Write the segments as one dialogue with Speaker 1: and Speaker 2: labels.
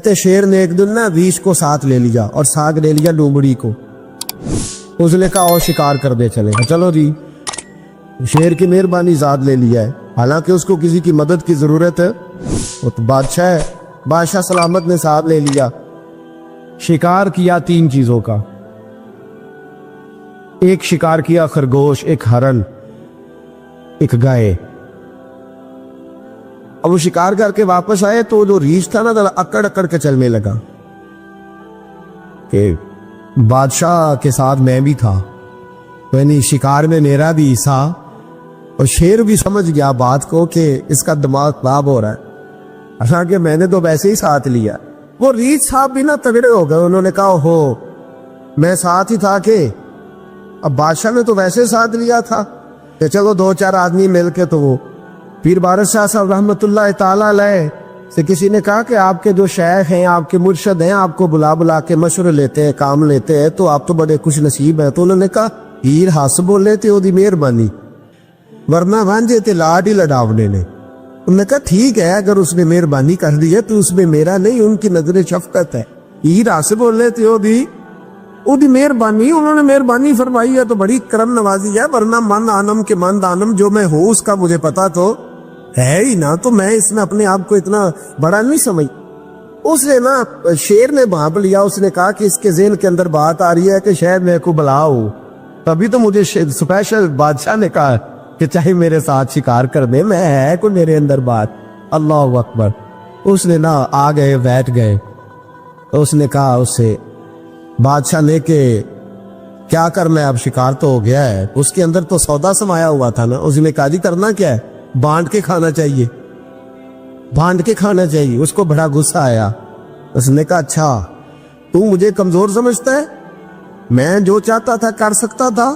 Speaker 1: کہتے شیر نے ایک دن نا ریچھ کو ساتھ لے لیا اور ساتھ لے لیا لومڑی کو. اس نے کہا اور شکار کر دے چلے. چلو جی, شیر کی مہربانی ذات لے لیا ہے, حالانکہ اس کو کسی کی مدد کی ضرورت ہے. وہ تو بادشاہ ہے, بادشاہ سلامت نے ساتھ لے لیا. شکار کیا 3 چیزوں کا. ایک شکار کیا خرگوش, ایک ہرن, ایک گائے. اب وہ شکار کر کے واپس آئے تو جو ریچھ تھا نا اکڑ اکڑ کے چلنے لگا کہ بادشاہ کے ساتھ میں بھی تھا, یعنی شکار میں میرا بھی حصہ. اور شیر بھی سمجھ گیا بات کو کہ اس کا دماغ خراب ہو رہا ہے, حالانکہ میں نے تو ویسے ہی ساتھ لیا. وہ ریچھ صاحب بھی نا تگڑے ہو گئے, انہوں نے کہا ہو میں ساتھ ہی تھا کہ اب بادشاہ نے تو ویسے ساتھ لیا تھا کہ چلو 2-4 آدمی مل کے. تو وہ پیر بارش شاہ صاحب رحمۃ اللہ تعالیٰ علیہ سے کسی نے کہا کہ آپ کے جو شیخ ہیں, آپ کے مرشد ہیں, آپ کو بلا بلا کے مشورے لیتے ہیں, کام لیتے ہیں, تو آپ تو بڑے خوش نصیب ہیں. تو انہوں نے کہا ہیر ہس بولے تے وہ دی مہربانی, ورنہ وانجے تے لاڈ ہی لڈاونے نے. انہوں نے کہا ٹھیک ہے, اگر اس نے مہربانی کر دی ہے تو اس میں میرا نہیں, ان کی نظر شفقت ہے. ہیر ہس بولے تے وہ دی مہربانی, انہوں نے مہربانی فرمائی ہے تو بڑی کرم نوازی ہے, ورنہ من آنم کے من دانم, جو میں ہوں اس کا مجھے پتا تو ہے ہی نا, تو میں اس میں اپنے آپ کو اتنا بڑا نہیں سمجھ. اس نے نا شیر نے بھانپ لیا, اس نے کہا کہ اس کے ذہن کے اندر بات آ رہی ہے کہ شاید میں کو بلاؤ, تبھی تو مجھے اسپیشل بادشاہ نے کہا کہ چاہے میرے ساتھ شکار کر دے, میں ہے کوئی میرے اندر بات. اللہ اکبر. اس نے نا آ گئے, بیٹھ گئے. اس نے کہا اس سے بادشاہ نے کہ کیا کرنا ہے, اب شکار تو ہو گیا ہے. اس کے اندر تو سودا سمایا ہوا تھا نا. اس نے کہا جی کرنا کیا ہے, بانٹ کے کھانا چاہیے, بانٹ کے کھانا چاہیے. اس کو بڑا غصہ آیا. اس نے کہا اچھا تو مجھے کمزور سمجھتا ہے, میں جو چاہتا تھا کر سکتا تھا,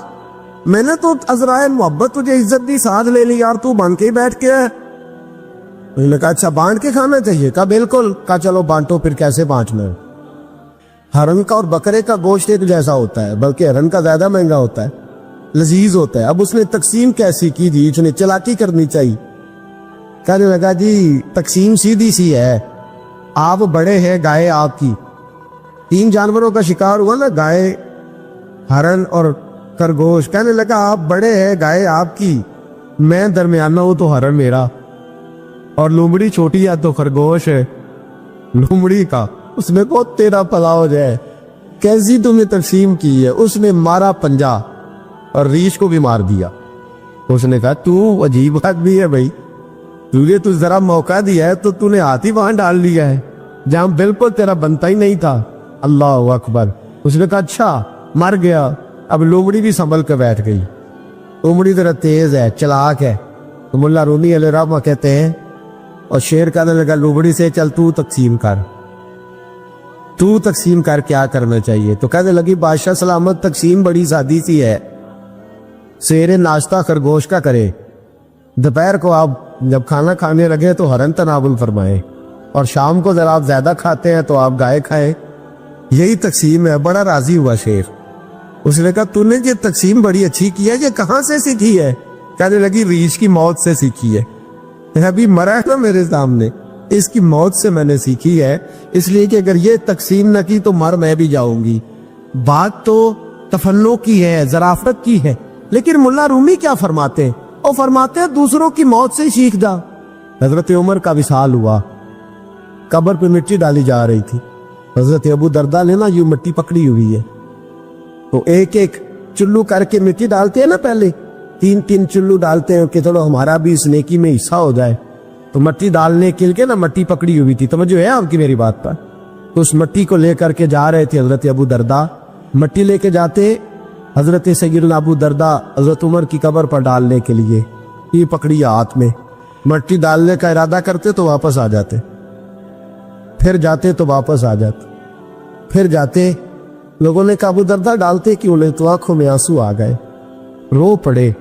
Speaker 1: میں نے تو عذرائے محبت تجھے عزت دی, ساتھ لے لی یار, تو بن کے ہی بیٹھ کے ہے. اس نے کہا اچھا بانٹ کے کھانا چاہیے. کہا بالکل. کہا چلو بانٹو. پھر کیسے بانٹنا ہے؟ ہرن کا اور بکرے کا گوشت ایک جیسا ہوتا ہے, بلکہ ہرن کا زیادہ مہنگا ہوتا ہے, لذیذ ہوتا ہے. اب اس نے تقسیم کیسی کی جی, اس نے چلاکی کرنی چاہیے. کہنے لگا جی تقسیم سیدھی سی ہے, آپ بڑے ہیں, گائے آپ کی, 3 جانوروں کا شکار ہوا نا, گائے, ہرن اور خرگوش. کہنے لگا آپ بڑے ہیں, گائے آپ کی, میں درمیانہ ہوں تو ہرن میرا, اور لومڑی چھوٹی ہے تو خرگوش ہے لومڑی کا. اس نے کہا تیرا پلا ہو جائے, کیسی تم نے تقسیم کی ہے. اس نے مارا پنجا اور ریچھ کو بھی مار دیا. اس نے کہا تو عجیب آدمی ہے بھائی, تجھے تو ذرا موقع دیا ہے تو نے ہاتھ ہی وہاں ڈال لیا ہے جہاں بالکل تیرا بنتا ہی نہیں تھا. اللہ اکبر. اس نے کہا اچھا مر گیا. اب لومڑی بھی سنبھل کے بیٹھ گئی. لومڑی ذرا تیز ہے, چلاک ہے. تو مولا رومی علیہ الرحمہ کہتے ہیں, اور شیر کہنے لگا لومڑی سے چل تو تقسیم کر, تو تقسیم کر کیا کرنا چاہیے. تو کہنے لگی بادشاہ سلامت تقسیم بڑی سادی سی ہے, سویرے ناشتہ خرگوش کا کرے, دوپہر کو آپ جب کھانا کھانے لگے تو ہرن تناول فرمائے, اور شام کو ذرا آپ زیادہ کھاتے ہیں تو آپ گائے کھائیں. یہی تقسیم ہے. بڑا راضی ہوا شیر. اس نے کہا تو نے یہ تقسیم بڑی اچھی کی ہے, یہ کہاں سے سیکھی ہے؟ کہنے لگی ریچھ کی موت سے سیکھی ہے. ابھی مرا ہے نا میرے سامنے, اس کی موت سے میں نے سیکھی ہے, اس لیے کہ اگر یہ تقسیم نہ کی تو مر میں بھی جاؤں گی. بات تو تفنن کی ہے, ظرافت کی ہے, لیکن مولا رومی کیا فرماتے ہیں؟ وہ فرماتے ہیں دوسروں کی موت سے سیکھ جا. حضرت عمر کا وصال ہوا, قبر پہ مٹی ڈالی جا رہی تھی. حضرت ابو دردہ نے نا یوں مٹی پکڑی ہوئی ہے, تو ایک ایک چلو کر کے مٹی ڈالتے ہیں نا, پہلے 3 چلو ڈالتے ہیں کہ چلو ہمارا بھی اس نیکی میں حصہ ہو جائے. تو مٹی ڈالنے کے لیے نا مٹی پکڑی ہوئی تھی. توجہ ہے آپ کی میری بات پر؟ تو اس مٹی کو لے کر کے جا رہے تھے حضرت ابو دردہ. مٹی لے کے جاتے حضرت سیدنا ابو دردہ حضرت عمر کی قبر پر ڈالنے کے لیے, یہ پکڑی ہاتھ میں, مٹی ڈالنے کا ارادہ کرتے تو واپس آ جاتے, پھر جاتے تو واپس آ جاتے, پھر جاتے. لوگوں نے کہا ابو دردہ ڈالتے کیوں نہیں؟ تو آنکھوں میں آنسو آ گئے, رو پڑے.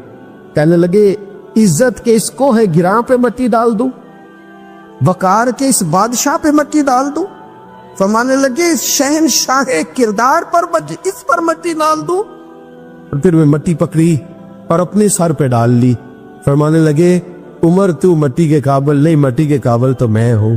Speaker 1: کہنے لگے عزت کے اس کو ہے گراں پہ مٹی ڈال دوں, وقار کے اس بادشاہ پہ مٹی ڈال دوں. فرمانے لگے شہنشاہ کردار پر اس پر مٹی ڈال دوں. پھر میں مٹی پکڑی اور اپنے سر پہ ڈال لی. فرمانے لگے عمر تو مٹی کے قابل نہیں, مٹی کے قابل تو میں ہوں.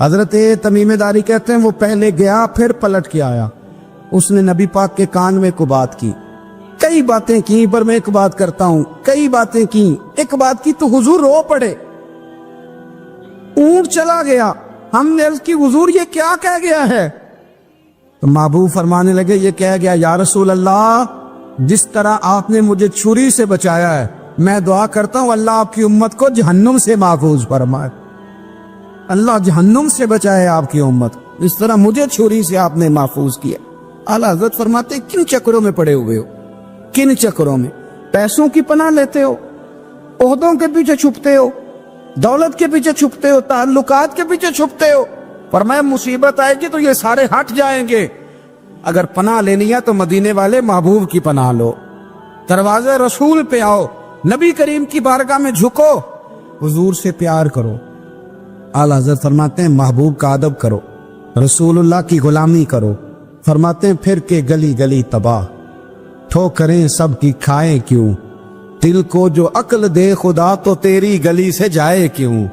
Speaker 1: حضرت تمیم داری کہتے ہیں وہ پہلے گیا پھر پلٹ کے آیا، اس نے نبی پاک کے کان میں کو بات کی، کئی باتیں کی، پر میں ایک بات کرتا ہوں، کئی باتیں کی، ایک بات کی تو حضور رو پڑے، اونٹ چلا گیا، ہم نے عرض کی حضور یہ کیا کہہ گیا ہے؟ تو محبوب فرمانے لگے یہ کہہ گیا یا رسول اللہ جس طرح آپ نے مجھے چھری سے بچایا ہے میں دعا کرتا ہوں اللہ آپ کی امت کو جہنم سے محفوظ فرمائے، اللہ جہنم سے بچائے آپ کی امت، اس طرح مجھے چھری سے آپ نے محفوظ کیا۔ اعلیٰ حضرت فرماتے ہیں کن چکروں میں پڑے ہوئے ہو، کن چکروں میں؟ پیسوں کی پناہ لیتے ہو، عہدوں کے پیچھے چھپتے ہو، دولت کے پیچھے چھپتے ہو، تعلقات کے پیچھے چھپتے ہو، فرمایا مصیبت آئے گی تو یہ سارے ہٹ جائیں گے، اگر پناہ لینی ہے تو مدینے والے محبوب کی پناہ لو، دروازے رسول پہ آؤ، نبی کریم کی بارگاہ میں جھکو، حضور سے پیار کرو۔ اعلیٰ حضرت فرماتے ہیں محبوب کا ادب کرو، رسول اللہ کی غلامی کرو، فرماتے ہیں پھر کے گلی گلی تباہ، ٹھوکریں سب کی کھائے کیوں، دل کو جو عقل دے خدا تو تیری گلی سے جائے کیوں،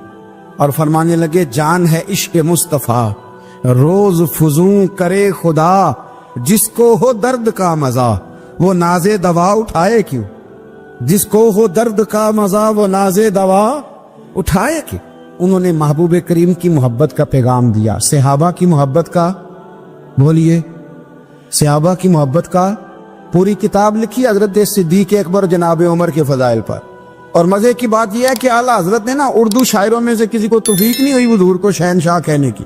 Speaker 1: اور فرمانے لگے جان ہے عشق مصطفیٰ روز فزوں کرے خدا، جس کو ہو درد کا مزہ وہ ناز دوا اٹھائے کیوں، جس کو ہو درد کا مزہ وہ ناز دوا اٹھائے کیوں۔ انہوں نے محبوب کریم کی محبت کا پیغام دیا، صحابہ کی محبت کا، بولیے صحابہ کی محبت کا پوری کتاب لکھی حضرت صدیق اکبر جناب عمر کے فضائل پر، اور مزے کی بات یہ ہے کہ اعلیٰ حضرت نے نا اردو شاعروں میں سے کسی کو توفیق نہیں ہوئی حضور کو شہنشاہ کہنے کی،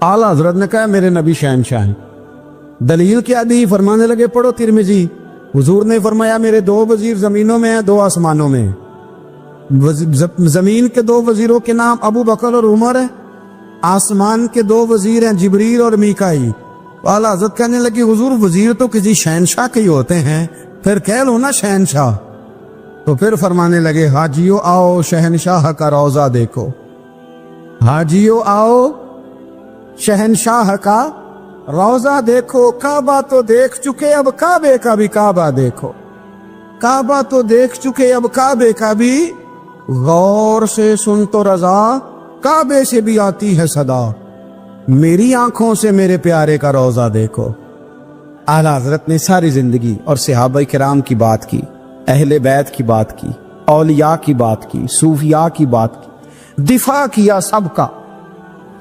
Speaker 1: اعلیٰ حضرت نے کہا میرے نبی شہنشاہ ہیں۔ دلیل کیا دی؟ فرمانے لگے پڑھو ترمذی، حضور نے فرمایا میرے دو وزیر زمینوں میں ہیں دو آسمانوں میں، زمین کے دو وزیروں کے نام ابو بکر اور عمر ہیں، آسمان کے دو وزیر ہیں جبریل اور میکائیل۔ اعلیٰ حضرت کہنے لگی حضور وزیر تو کسی شہنشاہ کے ہی ہوتے ہیں، پھر کہہ لو نا شہنشاہ۔ تو پھر فرمانے لگے حاجیو آؤ شہنشاہ کا روضہ دیکھو، حاجیو آؤ شہنشاہ کا روضہ دیکھو، کعبہ تو دیکھ چکے اب کعبے کا بھی کعبہ دیکھو، کعبہ تو دیکھ چکے اب کعبے کا بھی، غور سے سن تو رضا کعبے سے بھی آتی ہے صدا، میری آنکھوں سے میرے پیارے کا روضہ دیکھو۔ اعلیٰ حضرت نے ساری زندگی اور صحابہ کرام کی بات کی، اہل بیت کی بات کی، اولیاء کی بات کی، صوفیاء کی بات کی، دفاع کیا سب کا،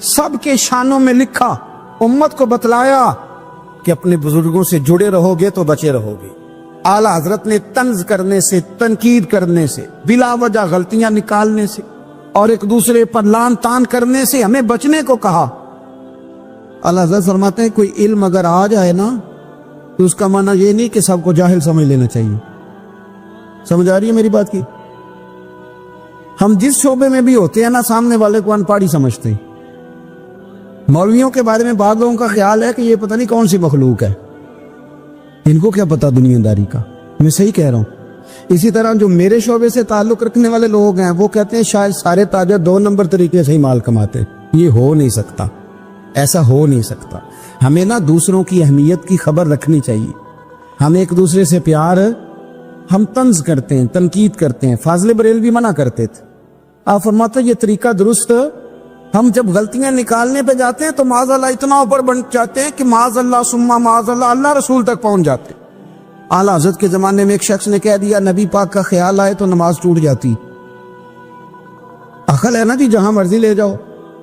Speaker 1: سب کے شانوں میں لکھا، امت کو بتلایا کہ اپنے بزرگوں سے جڑے رہو گے تو بچے رہو گے۔ اعلیٰ حضرت نے طنز کرنے سے، تنقید کرنے سے، بلا وجہ غلطیاں نکالنے سے اور ایک دوسرے پر لان تان کرنے سے ہمیں بچنے کو کہا۔ اعلیٰ حضرت فرماتے ہیں کوئی علم اگر آ جائے نا تو اس کا معنی یہ نہیں کہ سب کو جاہل سمجھ لینا چاہیے، سمجھ آ رہی ہے میری بات کی؟ ہم جس شعبے میں بھی ہوتے ہیں نا سامنے والے کو ان پڑھ ہی سمجھتے ہیں۔ مولویوں کے بارے میں بعض لوگوں کا خیال ہے کہ یہ پتہ نہیں کون سی مخلوق ہے، ان کو کیا پتا دنیا داری کا، میں صحیح کہہ رہا ہوں۔ اسی طرح جو میرے شعبے سے تعلق رکھنے والے لوگ ہیں وہ کہتے ہیں شاید سارے تاجر دو نمبر طریقے سے ہی مال کماتے، یہ ہو نہیں سکتا، ایسا ہو نہیں سکتا۔ ہمیں نا دوسروں کی اہمیت کی خبر رکھنی چاہیے، ہم ایک دوسرے سے پیار، ہم طنز کرتے ہیں، تنقید کرتے ہیں، فاضل بریلوی منع کرتے تھے، آپ فرماتے یہ طریقہ درست، ہم جب غلطیاں نکالنے پہ جاتے ہیں تو معاذ اللہ اتنا اوپر بن جاتے ہیں کہ معاذ اللہ ثم معاذ اللہ اللہ رسول تک پہنچ جاتے ہیں۔ اعلیٰ حضرت کے زمانے میں ایک شخص نے کہہ دیا نبی پاک کا خیال آئے تو نماز ٹوٹ جاتی، عقل ہے نا جی جہاں مرضی لے جاؤ،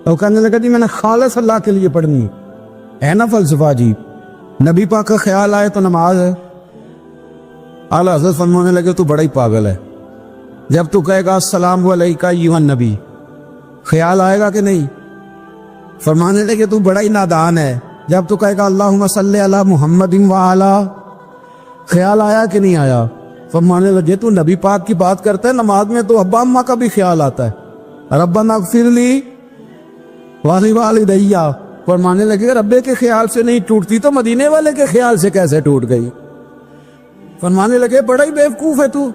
Speaker 1: تو کہنے لگا جی میں نے خالص اللہ کے لیے پڑھنی ہے نا فلسفہ جی، نبی پاک کا خیال آئے تو نماز ہے۔ اعلیٰ حضرت فرمانے لگے تو بڑا ہی پاگل ہے، جب تو کہے گا السلام علیکہ ایھا النبی خیال آئے گا کہ نہیں؟ فرمانے لگے تو بڑا ہی نادان ہے، جب تو کہے گا اللہم صلی علی محمد وعلی خیال آیا کہ نہیں آیا؟ فرمانے لگے تو نبی پاک کی بات کرتا ہے، نماز میں تو ابا اماں کا بھی خیال آتا ہے، ربنا اغفر لی والدیّ، فرمانے لگے ربے کے خیال سے نہیں ٹوٹتی تو مدینے والے کے خیال سے کیسے ٹوٹ گئی؟ فرمانے لگے بڑا ہی بیوقوف ہے تو۔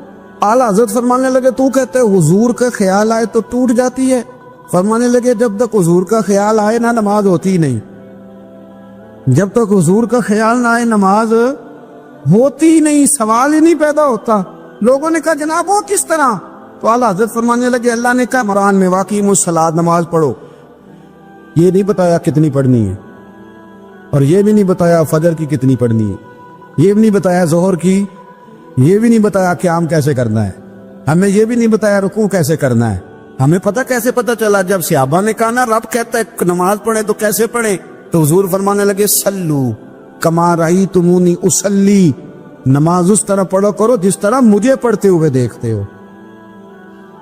Speaker 1: اعلیٰ حضرت فرمانے لگے تو کہتے حضور کا خیال آئے تو ٹوٹ جاتی ہے؟ فرمانے لگے جب تک حضور کا خیال آئے نہ نماز ہوتی ہی نہیں، جب تک حضور کا خیال نہ آئے نماز ہوتی ہی نہیں، سوال ہی نہیں پیدا ہوتا۔ لوگوں نے کہا جناب وہ کس طرح؟ تو اعلیٰ حضرت فرمانے لگے اللہ نے کہا قرآن میں واقعی الصلاۃ نماز پڑھو، یہ نہیں بتایا کتنی پڑھنی ہے، اور یہ بھی نہیں بتایا فجر کی کتنی پڑھنی ہے، یہ بھی نہیں بتایا ظہر کی، یہ بھی نہیں بتایا قیام کیسے کرنا ہے، ہمیں یہ بھی نہیں بتایا رکوع کیسے کرنا ہے۔ ہمیں پتہ کیسے پتہ چلا؟ جب صحابہ نے کہا نا رب کہتا ہے نماز پڑھے تو کیسے پڑھیں، تو حضور فرمانے لگے سلو کما رأیتمونی اصلی، نماز اس طرح پڑھو کرو جس طرح مجھے پڑھتے ہوئے دیکھتے ہو۔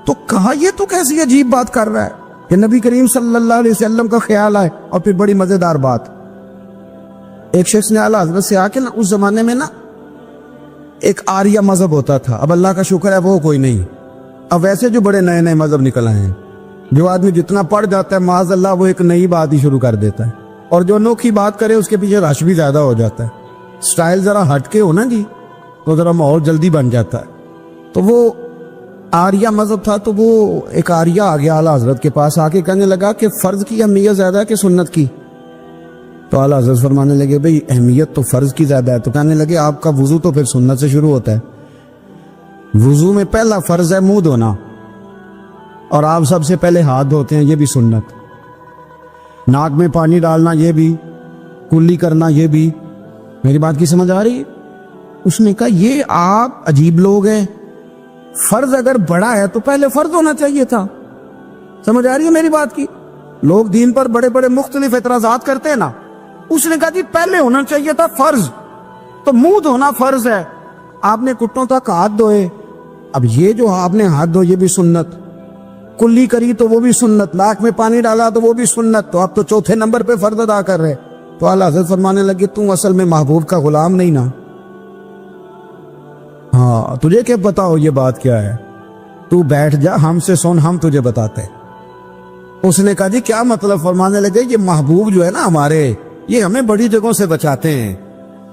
Speaker 1: تو کہا یہ تو کیسی عجیب بات کر رہا ہے کہ نبی کریم صلی اللہ علیہ وسلم کا خیال آئے۔ اور پھر بڑی مزیدار بات، ایک شخص نے اعلیٰ حضرت سے آ کے نا، اس زمانے میں نا ایک آریہ مذہب ہوتا تھا، اب اللہ کا شکر ہے وہ کوئی نہیں، اب ویسے جو بڑے نئے نئے مذہب نکل آئے ہیں، جو آدمی جتنا پڑھ جاتا ہے معاذ اللہ وہ ایک نئی بات ہی شروع کر دیتا ہے، اور جو انوکھی بات کرے اس کے پیچھے رش بھی زیادہ ہو جاتا ہے، سٹائل ذرا ہٹ کے ہو نا جی تو ذرا ماحول جلدی بن جاتا ہے۔ تو وہ آریہ مذہب تھا، تو وہ ایک آریہ آ گیا اعلیٰ حضرت کے پاس آ کے کہنے لگا کہ فرض کی اہمیت زیادہ ہے کہ سنت کی؟ تو اعلیٰ حضرت فرمانے لگے بھئی اہمیت تو فرض کی زیادہ ہے۔ تو کہنے لگے آپ کا وضو تو پھر سنت سے شروع ہوتا ہے، وضو میں پہلا فرض ہے منہ دھونا، اور آپ سب سے پہلے ہاتھ دھوتے ہیں، یہ بھی سنت، ناک میں پانی ڈالنا یہ بھی، کلی کرنا یہ بھی۔ میری بات کی سمجھ آ رہی ہے؟ اس نے کہا یہ آپ عجیب لوگ ہیں، فرض اگر بڑا ہے تو پہلے فرض ہونا چاہیے تھا۔ سمجھ آ رہی ہے میری بات کی؟ لوگ دین پر بڑے بڑے مختلف اعتراضات کرتے ہیں نا، اس نے کہا جی پہلے ہونا چاہیے تھا فرض، تو منہ دھونا فرض ہے، آپ نے گھٹنوں تک ہاتھ دھوئے، اب یہ جو آپ نے ہاتھ دھو یہ بھی سنت، کلی کری تو وہ بھی سنت، ناک میں پانی ڈالا تو وہ بھی سنت، تو آپ تو چوتھے نمبر پہ فرض ادا کر رہے۔ تو اعلیٰ حضرت فرمانے لگے تم اصل میں محبوب کا غلام نہیں نا، ہاں تجھے کیا پتا ہو یہ بات کیا ہے، تو بیٹھ جا ہم سے سن، ہم تجھے بتاتے۔ اس نے کہا جی کیا مطلب؟ فرمانے لگے یہ محبوب جو ہے نا ہمارے، یہ ہمیں بڑی جگہوں سے بچاتے ہیں،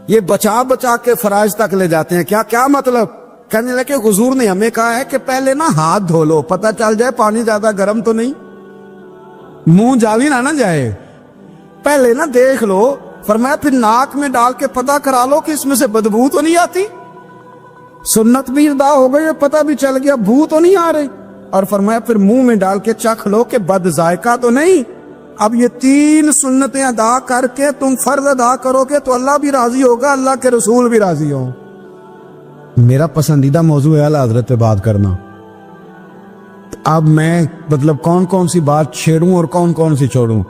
Speaker 1: یہ بچا بچا کے فرائض تک لے جاتے ہیں۔ کیا مطلب؟ کہنے لگے حضور نے ہمیں کہا ہے کہ پہلے نا ہاتھ دھو لو، پتہ چل جائے پانی زیادہ گرم تو نہیں، منہ جاوی نہ جائے، پہلے نا دیکھ لو۔ فرمایا پھر ناک میں ڈال کے پتہ کرا لو کہ اس میں سے بدبو تو نہیں آتی، سنت بھی ادا ہو گئی، پتہ بھی چل گیا بو تو نہیں آ رہی، اور فرمایا پھر منہ میں ڈال کے چکھ لو کہ بد ذائقہ تو نہیں۔ اب یہ 3 سنتیں ادا کر کے تم فرض ادا کرو گے تو اللہ بھی راضی ہوگا، اللہ کے رسول بھی راضی ہوں۔ میرا پسندیدہ موضوع ہے اعلیٰ حضرت پہ بات کرنا۔ اب میں مطلب کون سی بات چھیڑوں اور کون سی چھوڑوں،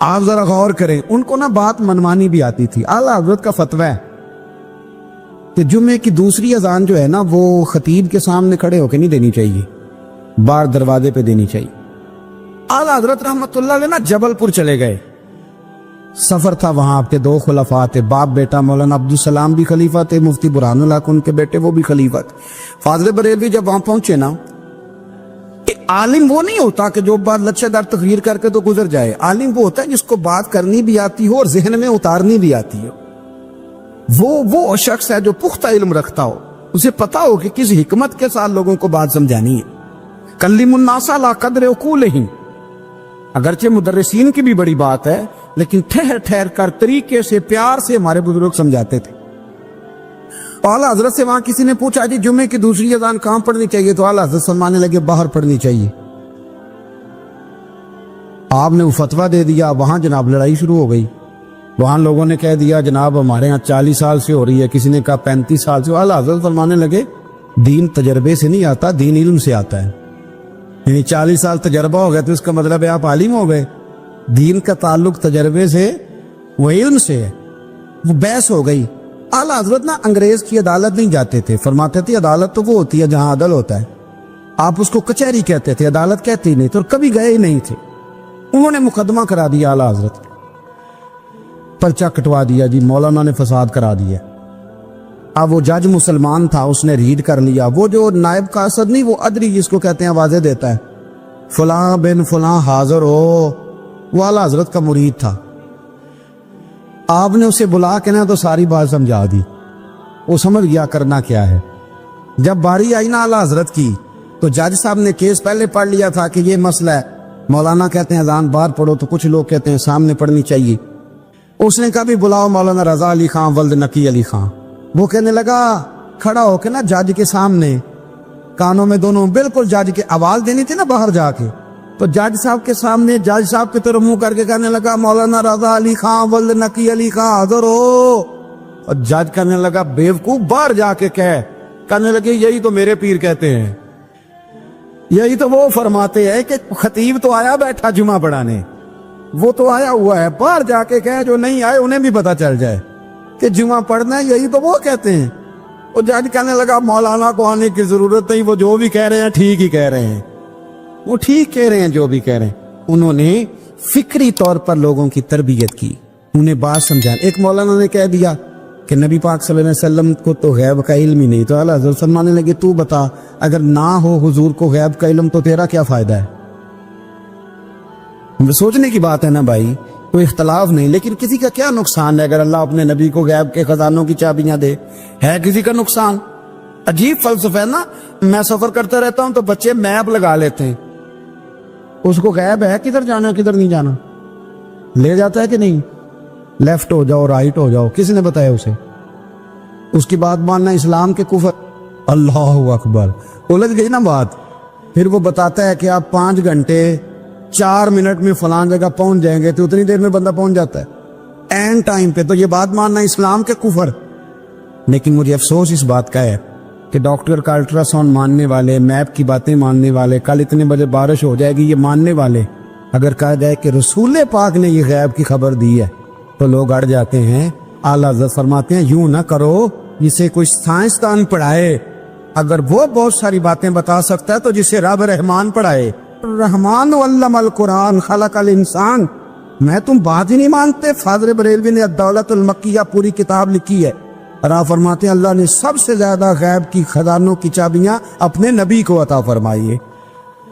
Speaker 1: آپ ذرا غور کریں۔ ان کو نا بات منوانی بھی آتی تھی۔ اعلیٰ حضرت کا فتویٰ ہے کہ جمعے کی دوسری اذان جو ہے نا وہ خطیب کے سامنے کھڑے ہو کے نہیں دینی چاہیے، باہر دروازے پہ دینی چاہیے۔ اعلیٰ حضرت رحمت اللہ علیہ نا جبل پور چلے گئے، سفر تھا، وہاں آپ کے 2 خلفاء تھے، باپ بیٹا مولانا عبدالسلام بھی خلیفہ تھے، مفتی برہان اللہ ان کے بیٹے وہ بھی خلیفہ تھے۔ فاضل بریلوی جب وہاں پہنچے نا، کہ عالم وہ نہیں ہوتا کہ جو بات لچھے دار تقریر کر کے تو گزر جائے، عالم وہ ہوتا ہے جس کو بات کرنی بھی آتی ہو اور ذہن میں اتارنی بھی آتی ہو، وہ شخص ہے جو پختہ علم رکھتا ہو، اسے پتا ہو کہ کس حکمت کے ساتھ لوگوں کو بات سمجھانی ہے۔ کلم الناس علی قدر عقولہم، اگرچہ مدرسین کی بھی بڑی بات ہے لیکن ٹھہر کر طریقے سے پیار سے ہمارے بزرگ سمجھاتے تھے۔ اعلیٰ حضرت سے وہاں کسی نے پوچھا جی جمعے کی دوسری اذان کہاں پڑھنی چاہیے؟ تو اعلیٰ حضرت فرمانے لگے باہر پڑھنی چاہیے۔ آپ نے وہ فتویٰ دے دیا، وہاں جناب لڑائی شروع ہو گئی، وہاں لوگوں نے کہہ دیا جناب ہمارے ہاں 40 سال سے ہو رہی ہے، کسی نے کہا 35 سال سے۔ اعلیٰ حضرت فرمانے لگے دین تجربے سے نہیں آتا، دین علم سے آتا ہے، یعنی 40 سال تجربہ ہو گیا تو اس کا مطلب ہے آپ عالم ہو گئے، دین کا تعلق تجربے سے وہ علم سے ہے۔ وہ بحث ہو گئی۔ اعلیٰ حضرت نا انگریز کی عدالت نہیں جاتے تھے، فرماتے تھے عدالت تو وہ ہوتی ہے جہاں عدل ہوتا ہے، آپ اس کو کچہری کہتے تھے، عدالت کہتے ہی نہیں تھے، اور کبھی گئے ہی نہیں تھے۔ انہوں نے مقدمہ کرا دیا اعلیٰ حضرت، پرچہ کٹوا دیا جی مولانا نے فساد کرا دیا۔ اب وہ جج مسلمان تھا، اس نے ریڈ کر لیا، وہ جو نائب قاصد نہیں، وہ ادری جس کو کہتے ہیں آوازیں دیتا ہے، فلاں بن فلاں حاضر ہو، وہ اعلیٰ حضرت کا مرید تھا۔ آپ نے اسے بلا کے نا تو ساری بات سمجھا دی، وہ سمجھ گیا کرنا کیا ہے۔ جب باری آئی نا اعلیٰ حضرت کی تو جج صاحب نے کیس پہلے پڑھ لیا تھا کہ یہ مسئلہ ہے، مولانا کہتے ہیں اذان باہر پڑھو تو کچھ لوگ کہتے ہیں سامنے پڑھنی چاہیے۔ اس نے کہا بھی بلاؤ مولانا رضا علی خان ولد نقی علی خان۔ وہ کہنے لگا کھڑا ہو کے نا جج کے سامنے، کانوں میں دونوں بالکل جج کے آواز دینی تھی نا باہر جا کے، تو جج صاحب کے سامنے جج صاحب کی طرف منہ کر کے کہنے لگا مولانا رضا علی خان ولد نقی علی خان حاضر ہو. اور جج کہنے لگا بیوقوف باہر جا کے کہنے لگے یہی تو میرے پیر کہتے ہیں, یہی تو وہ فرماتے ہیں کہ خطیب تو آیا بیٹھا جمعہ پڑھانے, وہ تو آیا ہوا ہے, باہر جا کے کہے جو نہیں آئے انہیں بھی پتا چل جائے کہ جمعہ پڑھنا ہے, یہی تو وہ کہتے ہیں. وہ جج کہنے لگا مولانا کو آنے کی ضرورت نہیں, وہ جو بھی کہہ رہے ہیں ٹھیک ہی کہہ رہے ہیں, وہ ٹھیک کہہ رہے ہیں جو بھی کہہ رہے ہیں. انہوں نے فکری طور پر لوگوں کی تربیت کی, انہیں بات سمجھا. ایک مولانا نے کہہ دیا کہ نبی پاک صلی اللہ علیہ وسلم کو تو غیب کا علم ہی نہیں, تو اعلیٰ حضرت فرمانے لگے تو بتا اگر نہ ہو حضور کو غیب کا علم تو تیرا کیا فائدہ ہے. سوچنے کی بات ہے نا بھائی, کوئی اختلاف نہیں, لیکن کسی کا کیا نقصان ہے اگر اللہ اپنے نبی کو غیب کے خزانوں کی چابیاں دے, ہے کسی کا نقصان؟ عجیب فلسفہ ہے نا. میں سفر کرتا رہتا ہوں تو بچے میپ لگا لیتے ہیں, اس کو غیب ہے کدھر جانا کدھر نہیں جانا, لے جاتا ہے کہ نہیں, لیفٹ ہو جاؤ رائٹ ہو جاؤ, کس نے بتایا اسے؟ اس کی بات ماننا اسلام کے کفر. اللہ اکبر, الجھ گئی نا بات. پھر وہ بتاتا ہے کہ آپ 5 گھنٹے 4 منٹ میں فلان جگہ پہنچ جائیں گے, تو اتنی دیر میں بندہ پہنچ جاتا ہے این ٹائم پہ. تو یہ بات ماننا اسلام کے کفر. لیکن مجھے افسوس اس بات کا ہے کہ ڈاکٹر کا الٹرا ساؤنڈ ماننے والے, میپ کی باتیں ماننے والے, کل اتنے بجے بارش ہو جائے گی یہ ماننے والے, اگر کہا جائے کہ رسول پاک نے یہ غیب کی خبر دی ہے تو لوگ اڑ جاتے ہیں. اعلیٰ حضرت فرماتے ہیں یوں نہ کرو, جسے کوئی سائنسدان پڑھائے اگر وہ بہت ساری باتیں بتا سکتا ہے تو جسے رب رحمان پڑھائے. رحمان علم القرآن خلق الانسان. میں تم بات ہی نہیں مانتے. فاضل بریلوی نے الدولت المکیہ پوری کتاب لکھی ہے, اور فرماتے ہیں اللہ نے سب سے زیادہ غیب کی خزانوں کی چابیاں اپنے نبی کو عطا فرمائی ہے.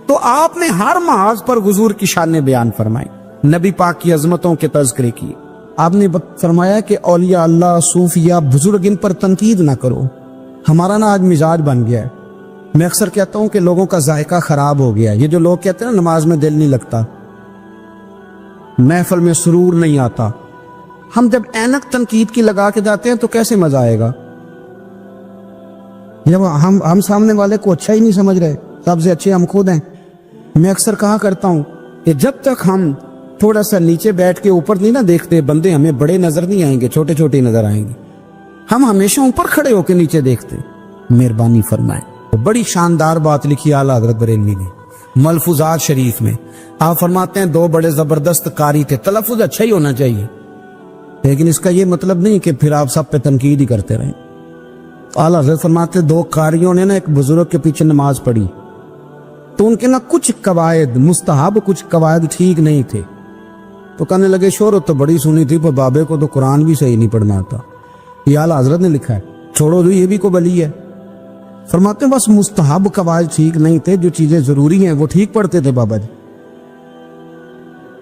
Speaker 1: تو آپ نے ہر محاذ پر حضور کی شان بیان فرمائی, نبی پاک کی عظمتوں کے تذکرے کی. آپ نے فرمایا کہ اولیاء اللہ, صوفیاء, بزرگ, ان پر تنقید نہ کرو. ہمارا نا آج مزاج بن گیا ہے. میں اکثر کہتا ہوں کہ لوگوں کا ذائقہ خراب ہو گیا. یہ جو لوگ کہتے ہیں نا نماز میں دل نہیں لگتا, محفل میں سرور نہیں آتا, ہم جب اینک تنقید کی لگا کے جاتے ہیں تو کیسے مزہ آئے گا؟ جب ہم سامنے والے کو اچھا ہی نہیں سمجھ رہے, سب سے اچھے ہم خود ہیں. میں اکثر کہا کرتا ہوں کہ جب تک ہم تھوڑا سا نیچے بیٹھ کے اوپر نہیں نہ دیکھتے, بندے ہمیں بڑے نظر نہیں آئیں گے, چھوٹے چھوٹے نظر آئیں گے. ہم ہمیشہ اوپر کھڑے ہو کے نیچے دیکھتے. مہربانی فرمائیں. بڑی شاندار بات لکھی اعلیٰ حضرت بریلوی نے ملفوظات شریف میں. آپ فرماتے ہیں 2 بڑے زبردست قاری تھے. تلفظ اچھا ہی ہونا چاہیے, لیکن اس کا یہ مطلب نہیں کہ پھر آپ سب پہ تنقید ہی کرتے رہیں. اعلیٰ حضرت فرماتے ہیں 2 قاریوں نے نا ایک بزرگ کے پیچھے نماز پڑھی, تو ان کے نا کچھ قواعد مستحب, کچھ قواعد ٹھیک نہیں تھے. تو کہنے لگے شہرت تو بڑی سنی تھی پر بابے کو تو قرآن بھی صحیح نہیں پڑھنا آتا. یہ اعلیٰ حضرت نے لکھا ہے, چھوڑو جو یہ بھی کو بلی ہے. فرماتے ہیں بس مستحب قواعد ٹھیک نہیں تھے, جو چیزیں ضروری ہیں وہ ٹھیک پڑھتے تھے بابا جی.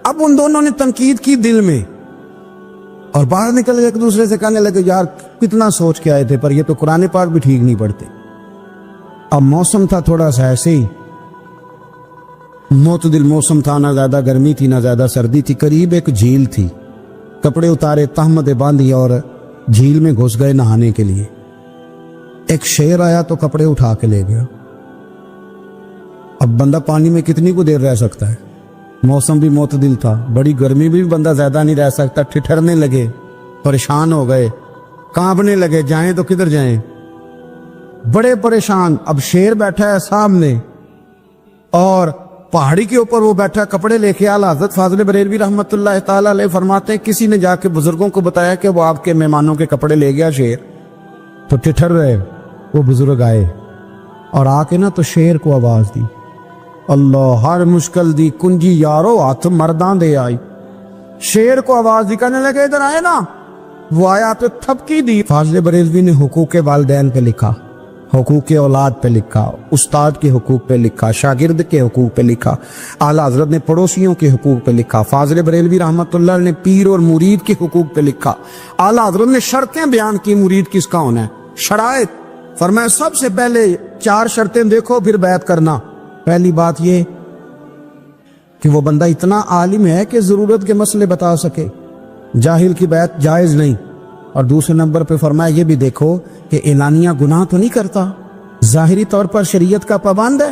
Speaker 1: اب ان دونوں نے تنقید کی دل میں, اور باہر نکل کے ایک دوسرے سے کہنے لگے یار کتنا سوچ کے آئے تھے, پر یہ تو قرآن پاک بھی ٹھیک نہیں پڑھتے. اب موسم تھا تھوڑا سا ایسے ہی, معتدل موسم تھا, نہ زیادہ گرمی تھی نہ زیادہ سردی تھی. قریب ایک جھیل تھی, کپڑے اتارے, تہمتیں باندھی اور جھیل میں گھس گئے نہانے کے لیے. ایک شیر آیا تو کپڑے اٹھا کے لے گیا. اب بندہ پانی میں کتنی کو دیر رہ سکتا ہے؟ موسم بھی معتدل تھا, بڑی گرمی بھی بندہ زیادہ نہیں رہ سکتا. ٹھٹھرنے لگے, پریشان ہو گئے, کانپنے لگے, جائیں تو کدھر جائیں, بڑے پریشان. اب شیر بیٹھا ہے سامنے اور پہاڑی کے اوپر وہ بیٹھا کپڑے لے کے. اعلیٰ حضرت فاضل بریلوی رحمۃ اللہ تعالی علیہ فرماتے ہیں کسی نے جا کے بزرگوں کو بتایا کہ وہ آپ کے مہمانوں کے کپڑے لے گیا شیر. تو ٹھٹھر رہے. وہ بزرگ آئے اور آ کے نا تو شیر کو آواز دی, اللہ ہر مشکل دی کنجی یارو ہاتھ مردان دے آئی. شیر کو آواز دی, کہنے لگے ادھر آئے نا. وہ آیا تو تھپکی دی. فاضل بریلوی نے حقوق والدین پہ لکھا, حقوق اولاد پہ لکھا, استاد کے حقوق پہ لکھا, شاگرد کے حقوق پہ لکھا. اعلیٰ حضرت نے پڑوسیوں کے حقوق پہ لکھا. فاضل بریلوی رحمۃ اللہ نے پیر اور مرید کے حقوق پہ لکھا. اعلیٰ حضرت نے شرطیں بیان کی مرید کس کا ہونا ہے, شرائط. فرمایا سب سے پہلے 4 شرطیں دیکھو پھر بیعت کرنا. پہلی بات یہ کہ وہ بندہ اتنا عالم ہے کہ ضرورت کے مسئلے بتا سکے, جاہل کی بیعت جائز نہیں. اور دوسرے نمبر پہ فرمایا یہ بھی دیکھو کہ اعلانیہ گناہ تو نہیں کرتا, ظاہری طور پر شریعت کا پابند ہے.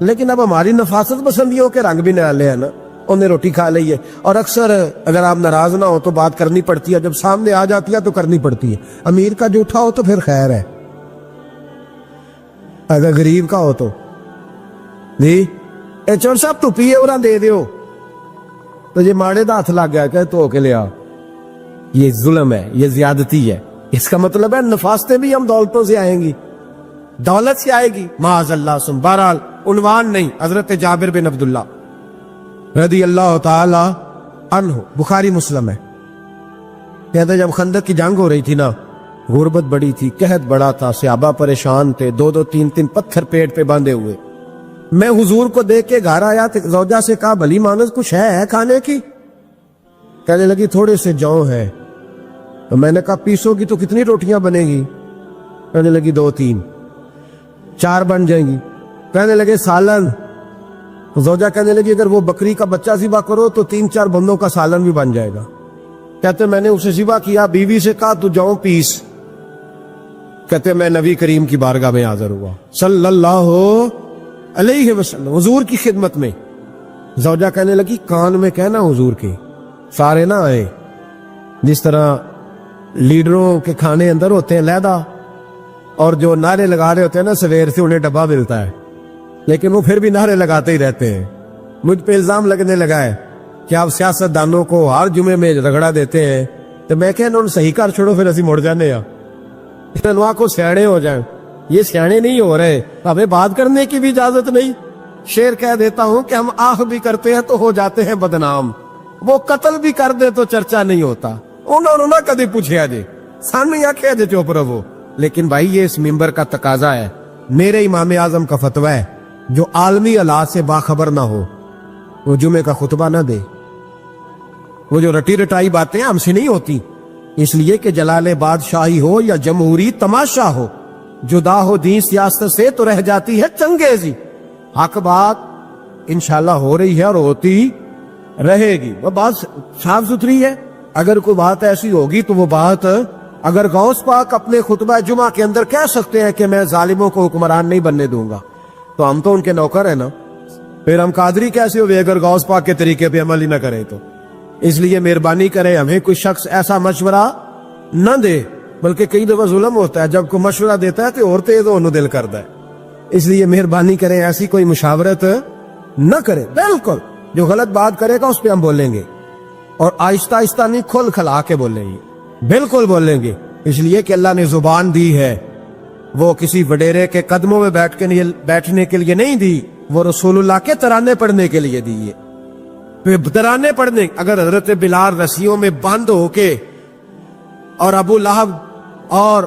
Speaker 1: لیکن اب ہماری نفاست پسندیوں کے رنگ بھی نالے ہیں نا. انہیں روٹی کھا لی ہے اور اکثر اگر آپ ناراض نہ ہو تو بات کرنی پڑتی ہے, جب سامنے آ جاتی ہے تو کرنی پڑتی ہے. امیر کا جھوٹا ہو تو پھر خیر ہے, اگر غریب کا ہو تو جی اے چور صاحب تو پیے اور دے دیو تو یہ ماڑے دا ہاتھ لگ گیا کہ تو کے لیا. یہ ظلم ہے, یہ زیادتی ہے. اس کا مطلب ہے نفاستیں بھی ہم دولتوں سے آئیں گی, دولت سے آئے گی معاذ اللہ. سن بہرحال عنوان نہیں, حضرت جابر بن عبداللہ رضی اللہ تعالی عنہ, بخاری مسلم ہے, کہتے جب خندق کی جنگ ہو رہی تھی نا, غربت بڑی تھی, قحط بڑا تھا, صحابہ پریشان تھے, 2-2 3-3 پتھر پیٹ پہ باندھے ہوئے. میں حضور کو دیکھ کے گھر آیا تو زوجہ سے کہا بھلی مانس کچھ ہے کھانے کی؟ کہنے لگی تھوڑے سے جو ہے. تو میں نے کہا پیسو گی تو کتنی روٹیاں بنے گی؟ کہنے لگی 2-3. 4 بن جائیں گی. کہنے لگے سالن. زوجہ کہنے لگی اگر وہ بکری کا بچہ ذبح کرو تو 3-4 بندوں کا سالن بھی بن جائے گا. کہتے میں نے اسے ذبح کیا, بیوی سے کہا تو جاؤ پیس. کہتے میں نبی کریم کی بارگاہ میں حاضر ہوا صلی اللہ علیہ وسلم, حضور کی خدمت میں. زوجہ کہنے لگی کان میں کہنا حضور کے سارے نہ آئے, جس طرح لیڈروں کے کھانے اندر ہوتے ہیں علیحدہ, اور جو نعرے لگا رہے ہوتے ہیں نا سویر سے انہیں ڈبہ ملتا ہے, لیکن وہ پھر بھی نعرے لگاتے ہی رہتے ہیں. مجھ پہ الزام لگنے لگا ہے کہ آپ سیاست دانوں کو ہر جمعے میں رگڑا دیتے ہیں, تو میں کہ انہوں نے صحیح کر چھوڑو پھر اسی مڑ جانے ہیں کو سیاڑے ہو جائیں. یہ سیاڑے نہیں ہو رہے, ہمیں بات کرنے کی بھی اجازت نہیں. شعر کہہ دیتا ہوں کہ ہم آہ بھی کرتے ہیں تو ہو جاتے ہیں بدنام, وہ قتل بھی کر دے تو چرچا نہیں ہوتا. انہوں نے کدی پوچھا جی سانو یا کہہ دے چپ رہو. لیکن بھائی یہ اس ممبر کا تقاضا ہے, میرے امام اعظم کا فتویٰ ہے, جو عالمی حالات سے باخبر نہ ہو وہ جمعے کا خطبہ نہ دے. وہ جو رٹی رٹائی باتیں ہم سے نہیں ہوتی, اس لیے کہ جلال بادشاہی ہو یا جمہوری تماشا ہو, جدا ہو دین سیاست سے تو رہ جاتی ہے چنگیزی. حق بات انشاءاللہ ہو رہی ہے اور ہوتی رہے گی. وہ بات صاف ستھری ہے. اگر کوئی بات ایسی ہوگی تو وہ بات اگر غوث پاک اپنے خطبہ جمعہ کے اندر کہہ سکتے ہیں کہ میں ظالموں کو حکمران نہیں بننے دوں گا, تو ہم تو ان کے نوکر ہیں نا, پھر ہم قادری کیسے ہوئے اگر غوث پاک کے طریقے پہ عمل ہی نہ کرے تو. اس لیے مہربانی کرے ہمیں کوئی شخص ایسا مشورہ نہ دے, بلکہ کئی دفعہ ظلم ہوتا ہے, جب کوئی مشورہ دیتا ہے تو اور تیز ہونے دل کرتا ہے. اس لیے مہربانی کرے ایسی کوئی مشاورت نہ کرے. بالکل جو غلط بات کرے گا اس پہ ہم بولیں گے, اور آہستہ آہستہ نہیں, کھل کھلا کے بولیں گے, بالکل بولیں گے. اس لیے کہ اللہ نے زبان دی ہے, وہ کسی وڈیرے کے قدموں میں بیٹھنے کے لیے نہیں دی, وہ رسول اللہ کے ترانے پڑھنے کے لیے دی ہے. ترانے پڑھنے, اگر حضرت بلال رسیوں میں بند ہو کے اور ابو لہب اور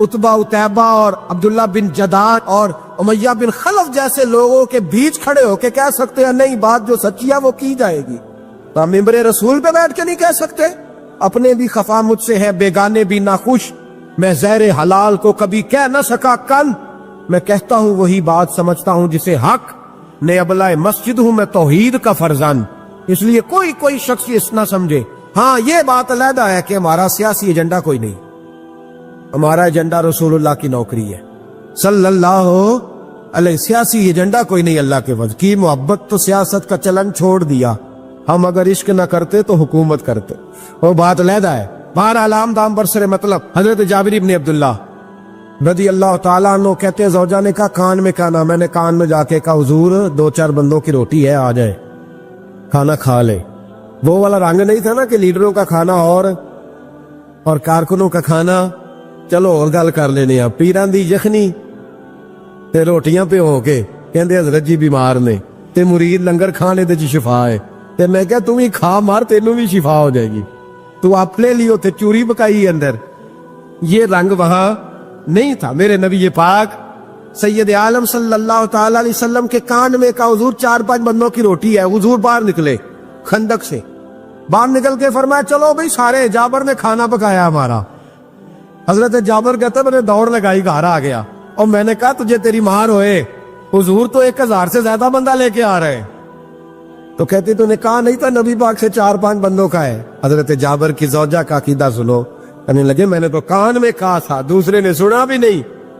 Speaker 1: عتبہ اتیبہ اور عبداللہ بن جدان اور امیہ بن خلف جیسے لوگوں کے بیچ کھڑے ہو کے کہہ سکتے ہیں نہیں بات جو سچی ہے وہ کی جائے گی, تو ہم ممبر رسول پہ بیٹھ کے نہیں کہہ سکتے؟ اپنے بھی خفا مجھ سے ہے, بیگانے بھی ناخوش, میں زہر حلال کو کبھی کہہ نہ سکا کن, میں کہتا ہوں وہی بات سمجھتا ہوں جسے حق, نے ابلہ مسجد ہوں میں توحید کا فرزند. اس لیے کوئی شخص اس نہ سمجھے. ہاں یہ بات علیحدہ ہے کہ ہمارا سیاسی ایجنڈا کوئی نہیں, ہمارا ایجنڈا رسول اللہ کی نوکری ہے صلی اللہ علیہ. سیاسی ایجنڈا کوئی نہیں. اللہ کے وجہ کی محبت تو سیاست کا چلن چھوڑ دیا, ہم اگر عشق نہ کرتے تو حکومت کرتے, وہ بات علیحدہ ہے. بہرحال عام دام برسر مطلب حضرت جابر بن عبداللہ رضی اللہ تعالیٰ عنہ کہتے زوجہ نے کہا کان میں کہنا. میں نے کان میں جا کے کہا حضور 2-4 بندوں کی روٹی ہے, آ جائے کھانا کھا لے. وہ والا رنگ نہیں تھا نا کہ لیڈروں کا کھانا اور کارکنوں کا کھانا چلو اور گل کر لینے. پیران دی یخنی تے روٹیاں پہ ہو کے کہندے حضرت جی بیمار نے تے مرید لنگر کھانے تے شفا ہے, تے میں کہا تم ہی کھا مار تینوں بھی شفا ہو جائے گی, تو اپنے لیے تے چوری پکائی اندر. یہ رنگ وہاں نہیں تھا. میرے نبی پاک سید عالم صلی اللہ تعالی علیہ وسلم کے کان میں کہا حضور 4-5 بندوں کی روٹی ہے. حضور باہر نکلے خندق سے, باہر نکل کے فرمایا چلو بھئی سارے, جابر نے کھانا پکایا ہمارا. حضرت جابر کہتا میں نے دوڑ لگائی گھر آ گیا, اور میں نے کہا تجھے تیری مار ہوئے, حضور تو 1000 سے زیادہ بندہ لے کے آ رہے. تو کہتی تو نے کہا نہیں تھا نبی پاک سے 4-5 بندوں کا ہے. حضرت جابر کی زوجہ کا عقیدہ سنو, کہنے لگے میں نے تو کان میں کہا تھا, دوسرے نے سنا بھی نہیں.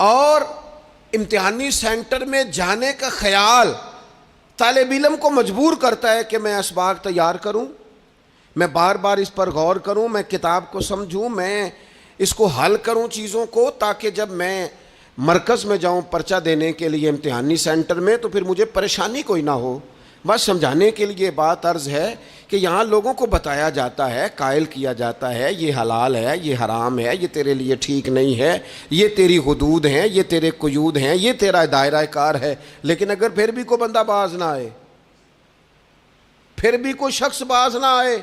Speaker 2: اور امتحانی سینٹر میں جانے کا خیال طالب علم کو مجبور کرتا ہے کہ میں اسباق تیار کروں، میں بار بار اس پر غور کروں، میں کتاب کو سمجھوں، میں اس کو حل کروں چیزوں کو، تاکہ جب میں مرکز میں جاؤں پرچہ دینے کے لیے امتحانی سینٹر میں تو پھر مجھے پریشانی کوئی نہ ہو۔ بس سمجھانے کے لیے بات عرض ہے کہ یہاں لوگوں کو بتایا جاتا ہے، قائل کیا جاتا ہے یہ حلال ہے، یہ حرام ہے، یہ تیرے لیے ٹھیک نہیں ہے، یہ تیری حدود ہیں، یہ تیرے قیود ہیں، یہ تیرا دائرہ کار ہے۔ لیکن اگر پھر بھی کوئی بندہ باز نہ آئے، پھر بھی کوئی شخص باز نہ آئے،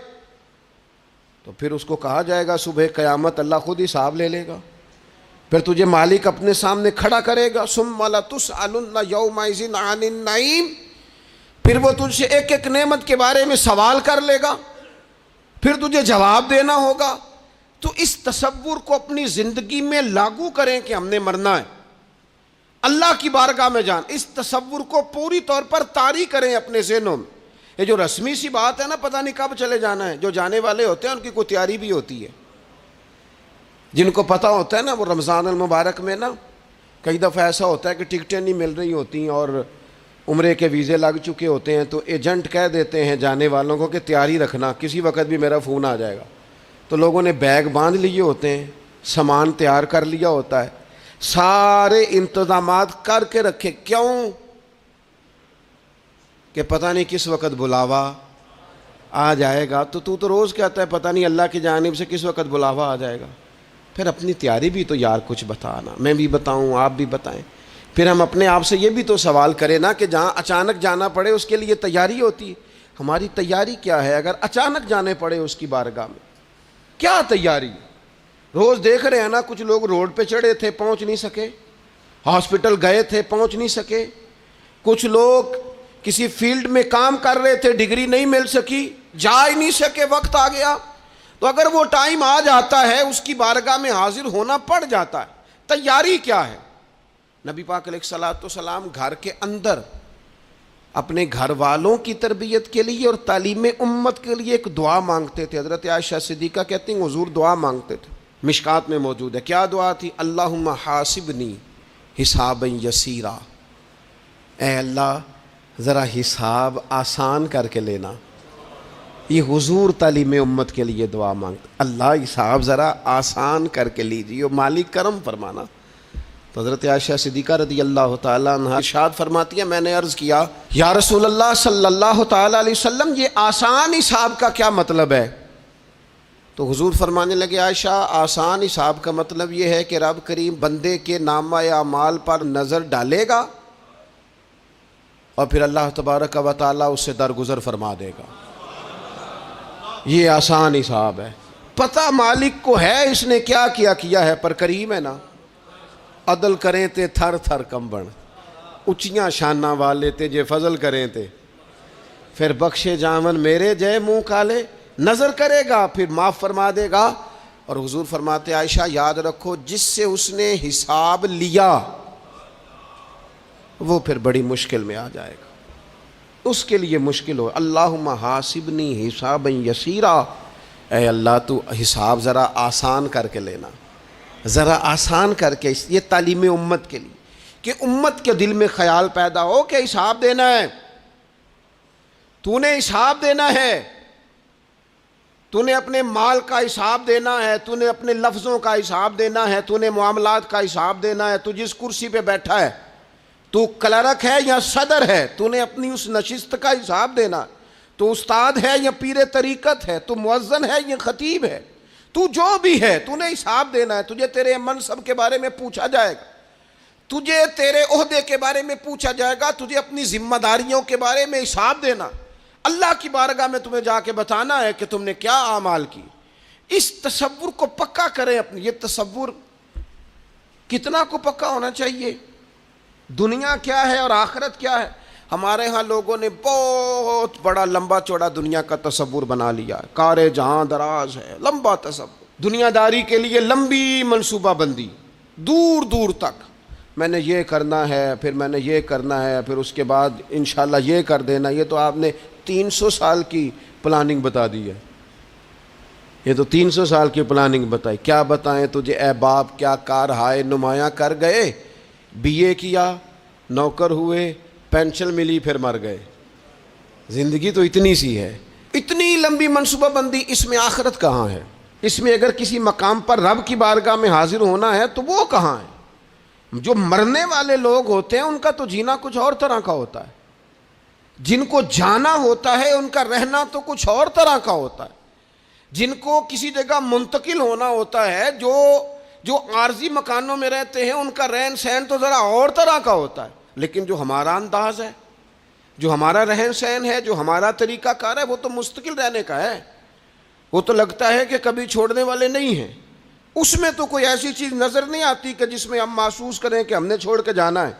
Speaker 2: تو پھر اس کو کہا جائے گا صبح قیامت اللہ خود حساب لے لے گا، پھر تجھے مالک اپنے سامنے کھڑا کرے گا، ثم لتسألن یومئذ عن النعیم، پھر وہ تجھ سے ایک ایک نعمت کے بارے میں سوال کر لے گا، پھر تجھے جواب دینا ہوگا۔ تو اس تصور کو اپنی زندگی میں لاگو کریں کہ ہم نے مرنا ہے، اللہ کی بارگاہ میں جان، اس تصور کو پوری طور پر طاری کریں اپنے ذہنوں میں۔ یہ جو رسمی سی بات ہے نا، پتہ نہیں کب چلے جانا ہے، جو جانے والے ہوتے ہیں ان کی کوئی تیاری بھی ہوتی ہے۔ جن کو پتہ ہوتا ہے نا، وہ رمضان المبارک میں نا کئی دفعہ ایسا ہوتا ہے کہ ٹکٹیں نہیں مل رہی ہوتی اور عمرے کے ویزے لگ چکے ہوتے ہیں، تو ایجنٹ کہہ دیتے ہیں جانے والوں کو کہ تیاری رکھنا، کسی وقت بھی میرا فون آ جائے گا۔ تو لوگوں نے بیگ باندھ لیے ہوتے ہیں، سامان تیار کر لیا ہوتا ہے، سارے انتظامات کر کے رکھے، کیوں کہ پتہ نہیں کس وقت بلاوا آ جائے گا۔ تو روز کہتا ہے پتہ نہیں اللہ کی جانب سے کس وقت بلاوا آ جائے گا۔ پھر اپنی تیاری بھی تو یار کچھ بتانا، میں بھی بتاؤں، آپ بھی بتائیں۔ پھر ہم اپنے آپ سے یہ بھی تو سوال کریں نا کہ جہاں اچانک جانا پڑے اس کے لیے تیاری ہوتی ہے، ہماری تیاری کیا ہے؟ اگر اچانک جانے پڑے اس کی بارگاہ میں کیا تیاری؟ روز دیکھ رہے ہیں نا، کچھ لوگ روڈ پہ چڑھے تھے پہنچ نہیں سکے، ہاسپٹل گئے تھے پہنچ نہیں سکے، کچھ لوگ کسی فیلڈ میں کام کر رہے تھے، ڈگری نہیں مل سکی، جا ہی نہیں سکے، وقت آ گیا۔ تو اگر وہ ٹائم آ جاتا ہے اس کی بارگاہ میں حاضر ہونا پڑ جاتا ہے، تیاری کیا ہے؟ نبی پاک علیہ الصلوۃ والسلام گھر کے اندر اپنے گھر والوں کی تربیت کے لیے اور تعلیم امت کے لیے ایک دعا مانگتے تھے۔ حضرت عائشہ صدیقہ کہتی ہیں حضور دعا مانگتے تھے، مشکات میں موجود ہے۔ کیا دعا تھی؟ اللہم حاسبنی حسابا یسیرا، اے اللہ ذرا حساب آسان کر کے لینا۔ یہ حضور تعلیم امت کے لیے دعا مانگتے، اللہ حساب ذرا آسان کر کے لیجیے، مالک کرم فرمانا۔ تو حضرت عائشہ صدیقہ رضی اللہ تعالیٰ عنہ ارشاد فرماتی ہے، میں نے عرض کیا یا رسول اللہ صلی اللہ تعالیٰ علیہ وسلم یہ آسان حساب کا کیا مطلب ہے؟ تو حضور فرمانے لگے عائشہ آسان حساب کا مطلب یہ ہے کہ رب کریم بندے کے نامہ اعمال پر نظر ڈالے گا اور پھر اللہ تبارک و تعالیٰ اس سے درگزر فرما دے گا۔ یہ آسان حساب ہے، پتہ مالک کو ہے اس نے کیا کیا ہے، پر کریم ہے نا۔ عدل کریں تے تھر تھر کمبن، اچیاں شاناں والے تے جے فضل کریں تے پھر بخشے جاون میرے جے منہ کالے، نظر کرے گا پھر معاف فرما دے گا۔ اور حضور فرماتے عائشہ یاد رکھو جس سے اس نے حساب لیا وہ پھر بڑی مشکل میں آ جائے گا، اس کے لیے مشکل ہو۔ اللہم حاسبنی حسابا یسیرا، اے اللہ تو حساب ذرا آسان کر کے لینا، ذرا آسان کر کے۔ یہ تعلیم امت کے لیے کہ امت کے دل میں خیال پیدا ہو کہ حساب دینا ہے، تو نے حساب دینا ہے، تو نے اپنے مال کا حساب دینا ہے، تو نے اپنے لفظوں کا حساب دینا ہے، تو نے معاملات کا حساب دینا ہے۔ تو جس کرسی پہ بیٹھا ہے، تو کلرک ہے یا صدر ہے، تو نے اپنی اس نشست کا حساب دینا۔ تو استاد ہے یا پیر طریقت ہے، تو مؤذن ہے یا خطیب ہے، تو جو بھی ہے تو نے حساب دینا ہے۔ تجھے تیرے منصب کے بارے میں پوچھا جائے گا، تجھے تیرے عہدے کے بارے میں پوچھا جائے گا، تجھے اپنی ذمہ داریوں کے بارے میں حساب دینا، اللہ کی بارگاہ میں تمہیں جا کے بتانا ہے کہ تم نے کیا اعمال کی۔ اس تصور کو پکا کریں اپنی۔ یہ تصور کتنا کو پکا ہونا چاہیے، دنیا کیا ہے اور آخرت کیا ہے۔ ہمارے ہاں لوگوں نے بہت بڑا لمبا چوڑا دنیا کا تصور بنا لیا ہے، کار جہاں دراز ہے، لمبا تصور، دنیا داری کے لیے لمبی منصوبہ بندی، دور دور تک میں نے یہ کرنا ہے، پھر میں نے یہ کرنا ہے، پھر اس کے بعد انشاءاللہ یہ کر دینا۔ یہ تو آپ نے 300 سال کی پلاننگ بتا دی ہے، یہ تو 300 سال کی پلاننگ بتائی۔ کیا بتائیں تجھے اے باپ، کیا کار ہائے نمایاں کر گئے BA کیا, نوکر ہوئے, پینشن ملی, پھر مر گئے. زندگی تو اتنی سی ہے, اتنی لمبی منصوبہ بندی, اس میں آخرت کہاں ہے؟ اس میں اگر کسی مقام پر رب کی بارگاہ میں حاضر ہونا ہے تو وہ کہاں ہے؟ جو مرنے والے لوگ ہوتے ہیں ان کا تو جینا کچھ اور طرح کا ہوتا ہے, جن کو جانا ہوتا ہے ان کا رہنا تو کچھ اور طرح کا ہوتا ہے, جن کو کسی جگہ منتقل ہونا ہوتا ہے, جو عارضی مکانوں میں رہتے ہیں ان کا رہن سہن تو ذرا اور طرح کا ہوتا ہے. لیکن جو ہمارا انداز ہے, جو ہمارا رہن سہن ہے, جو ہمارا طریقہ کار ہے, وہ تو مستقل رہنے کا ہے. وہ تو لگتا ہے کہ کبھی چھوڑنے والے نہیں ہیں. اس میں تو کوئی ایسی چیز نظر نہیں آتی کہ جس میں ہم محسوس کریں کہ ہم نے چھوڑ کے جانا ہے.